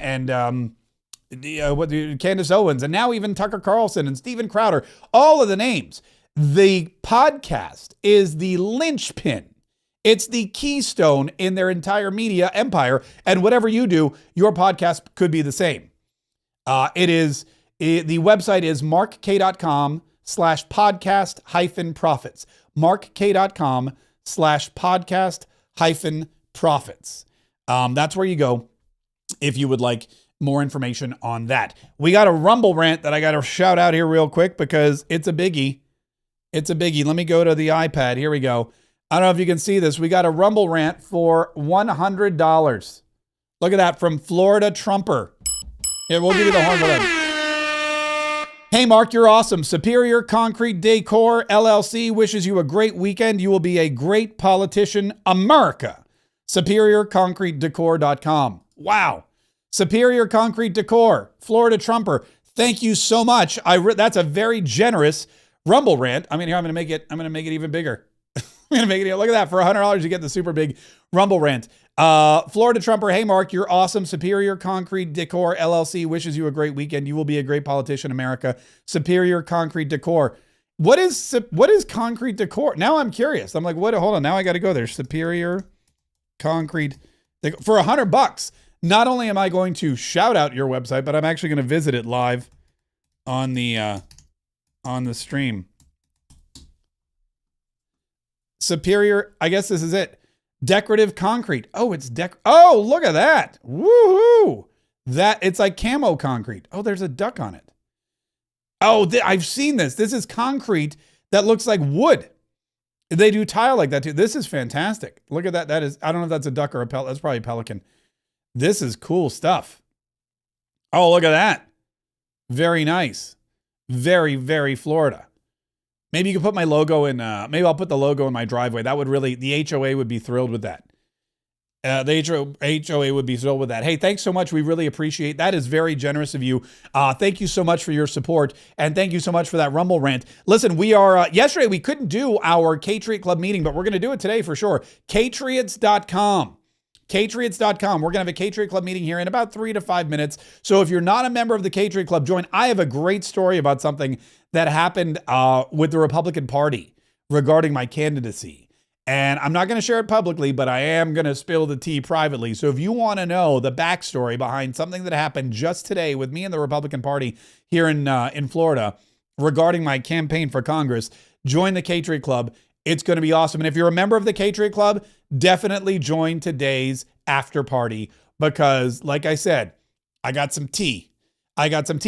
Candace Owens, and now even Tucker Carlson and Steven Crowder, all of the names, the podcast is the linchpin. It's the keystone in their entire media empire. And whatever you do, your podcast could be the same. The website is markk.com/podcast-profits. markk.com/podcast-profits. That's where you go if you would like more information on that. We got a Rumble rant that I got to shout out here real quick because it's a biggie. It's a biggie. Let me go to the iPad. Here we go. I don't know if you can see this. We got a Rumble rant for $100. Look at that, from Florida Trumper. Here, we'll give you the horn for that. Hey, Mark, you're awesome. Superior Concrete Decor LLC wishes you a great weekend. You will be a great politician, America. SuperiorConcreteDecor.com. Wow. Superior Concrete Decor, Florida Trumper. Thank you so much. That's a very generous Rumble rant. I mean, here, I'm going to make it even bigger. I'm going to make it, look at that. For $100, you get the super big Rumble rant. Florida Trumper, hey, Mark, you're awesome. Superior Concrete Decor LLC wishes you a great weekend. You will be a great politician, America. Superior Concrete Decor. What is concrete decor? Now I'm curious. I'm like, what? Hold on. Now I got to go there. Superior Concrete Decor. For $100. Not only am I going to shout out your website, but I'm actually going to visit it live on the stream. Superior, I guess this is it. Decorative concrete. Oh, it's oh, look at that. Woohoo. It's like camo concrete. Oh, there's a duck on it. Oh, I've seen this. This is concrete that looks like wood. They do tile like that too. This is fantastic. Look at that. That is, I don't know if that's a duck or a pelican. That's probably a pelican. This is cool stuff. Oh, look at that. Very nice. Very, very Florida. Maybe you can put my logo in, maybe I'll put the logo in my driveway. That would really, the HOA would be thrilled with that. The HOA would be thrilled with that. Hey, thanks so much. We really appreciate that. Is very generous of you. Thank you so much for your support. And thank you so much for that Rumble rant. Listen, we are, yesterday we couldn't do our Katriot Club meeting, but we're going to do it today for sure. Katriots.com. Katriots.com. We're going to have a Katriot Club meeting here in about 3 to 5 minutes. So if you're not a member of the Katriot Club, join. I have a great story about something that happened with the Republican Party regarding my candidacy. And I'm not going to share it publicly, but I am going to spill the tea privately. So if you want to know the backstory behind something that happened just today with me and the Republican Party here in Florida regarding my campaign for Congress, join the Katriot Club. It's going to be awesome. And if you're a member of the Katriot Club, definitely join today's after party because, like I said, I got some tea.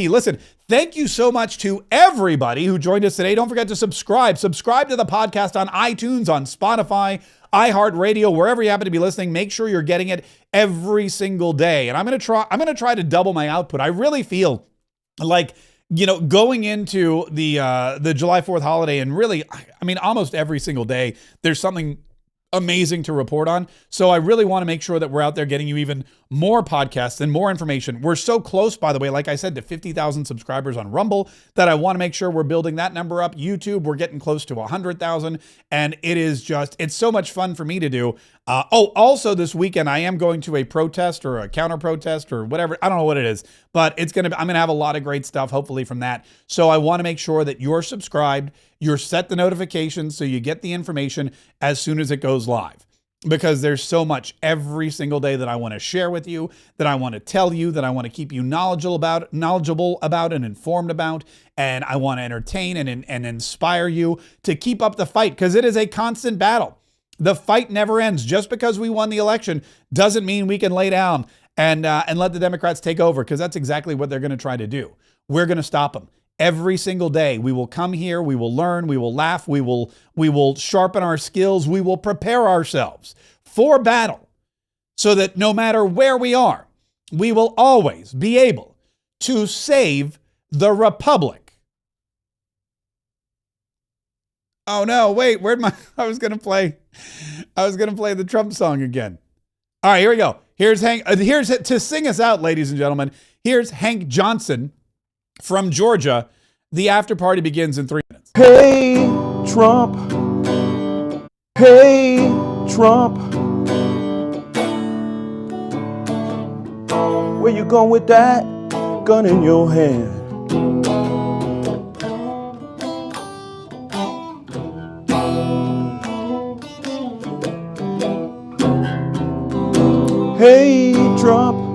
Listen, thank you so much to everybody who joined us today. Don't forget to subscribe. Subscribe to the podcast on iTunes, on Spotify, iHeartRadio, wherever you happen to be listening. Make sure you're getting it every single day. And I'm going to try to double my output. I really feel like, going into the July 4th holiday, and really, I mean, almost every single day, there's something amazing to report on. So I really want to make sure that we're out there getting you even more podcasts and more information. We're so close, by the way, like I said, to 50,000 subscribers on Rumble, that I want to make sure we're building that number up. YouTube, we're getting close to 100,000, and it's so much fun for me to do. Also this weekend, I am going to a protest or a counter protest or whatever. I don't know what it is, but I'm going to have a lot of great stuff, hopefully, from that. So I want to make sure that you're subscribed, you're set the notifications so you get the information as soon as it goes live. Because there's so much every single day that I want to share with you, that I want to tell you, that I want to keep you knowledgeable about and informed about, and I want to entertain and inspire you to keep up the fight, because it is a constant battle. The fight never ends. Just because we won the election doesn't mean we can lay down and let the Democrats take over, because that's exactly what they're going to try to do. We're going to stop them. Every single day, we will come here, we will learn, we will laugh, we will sharpen our skills, we will prepare ourselves for battle, so that no matter where we are, we will always be able to save the Republic. Oh no, wait, I was going to play the Trump song again. All right, here we go. Here's to sing us out, ladies and gentlemen. Here's Hank Johnson from Georgia. The after party begins in 3 minutes. Hey, Trump. Hey, Trump. Where you going with that gun in your hand? Hey, Trump.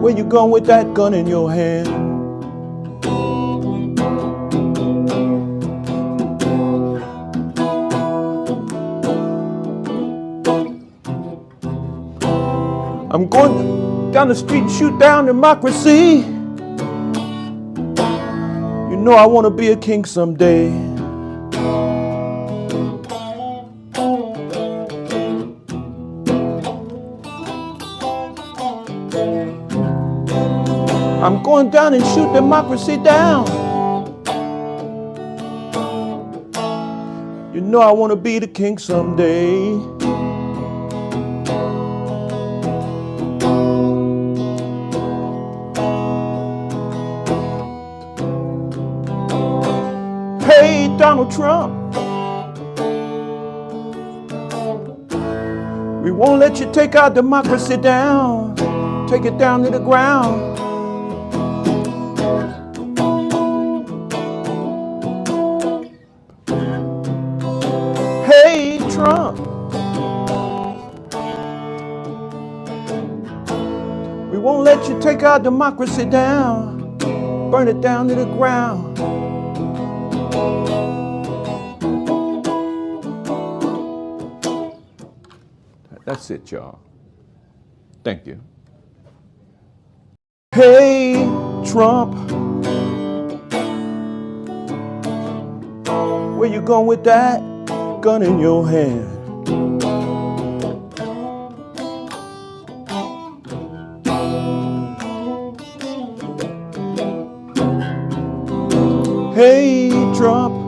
Where you going with that gun in your hand? I'm going down the street and shoot down democracy. You know I want to be a king someday. I'm going down and shoot democracy down. You know I want to be the king someday. Hey, Donald Trump. We won't let you take our democracy down. Take it down to the ground. Hey, Trump. We won't let you take our democracy down. Burn it down to the ground. That's it, y'all. Thank you. Hey, Trump. Where you going with that gun in your hand? Hey, Trump.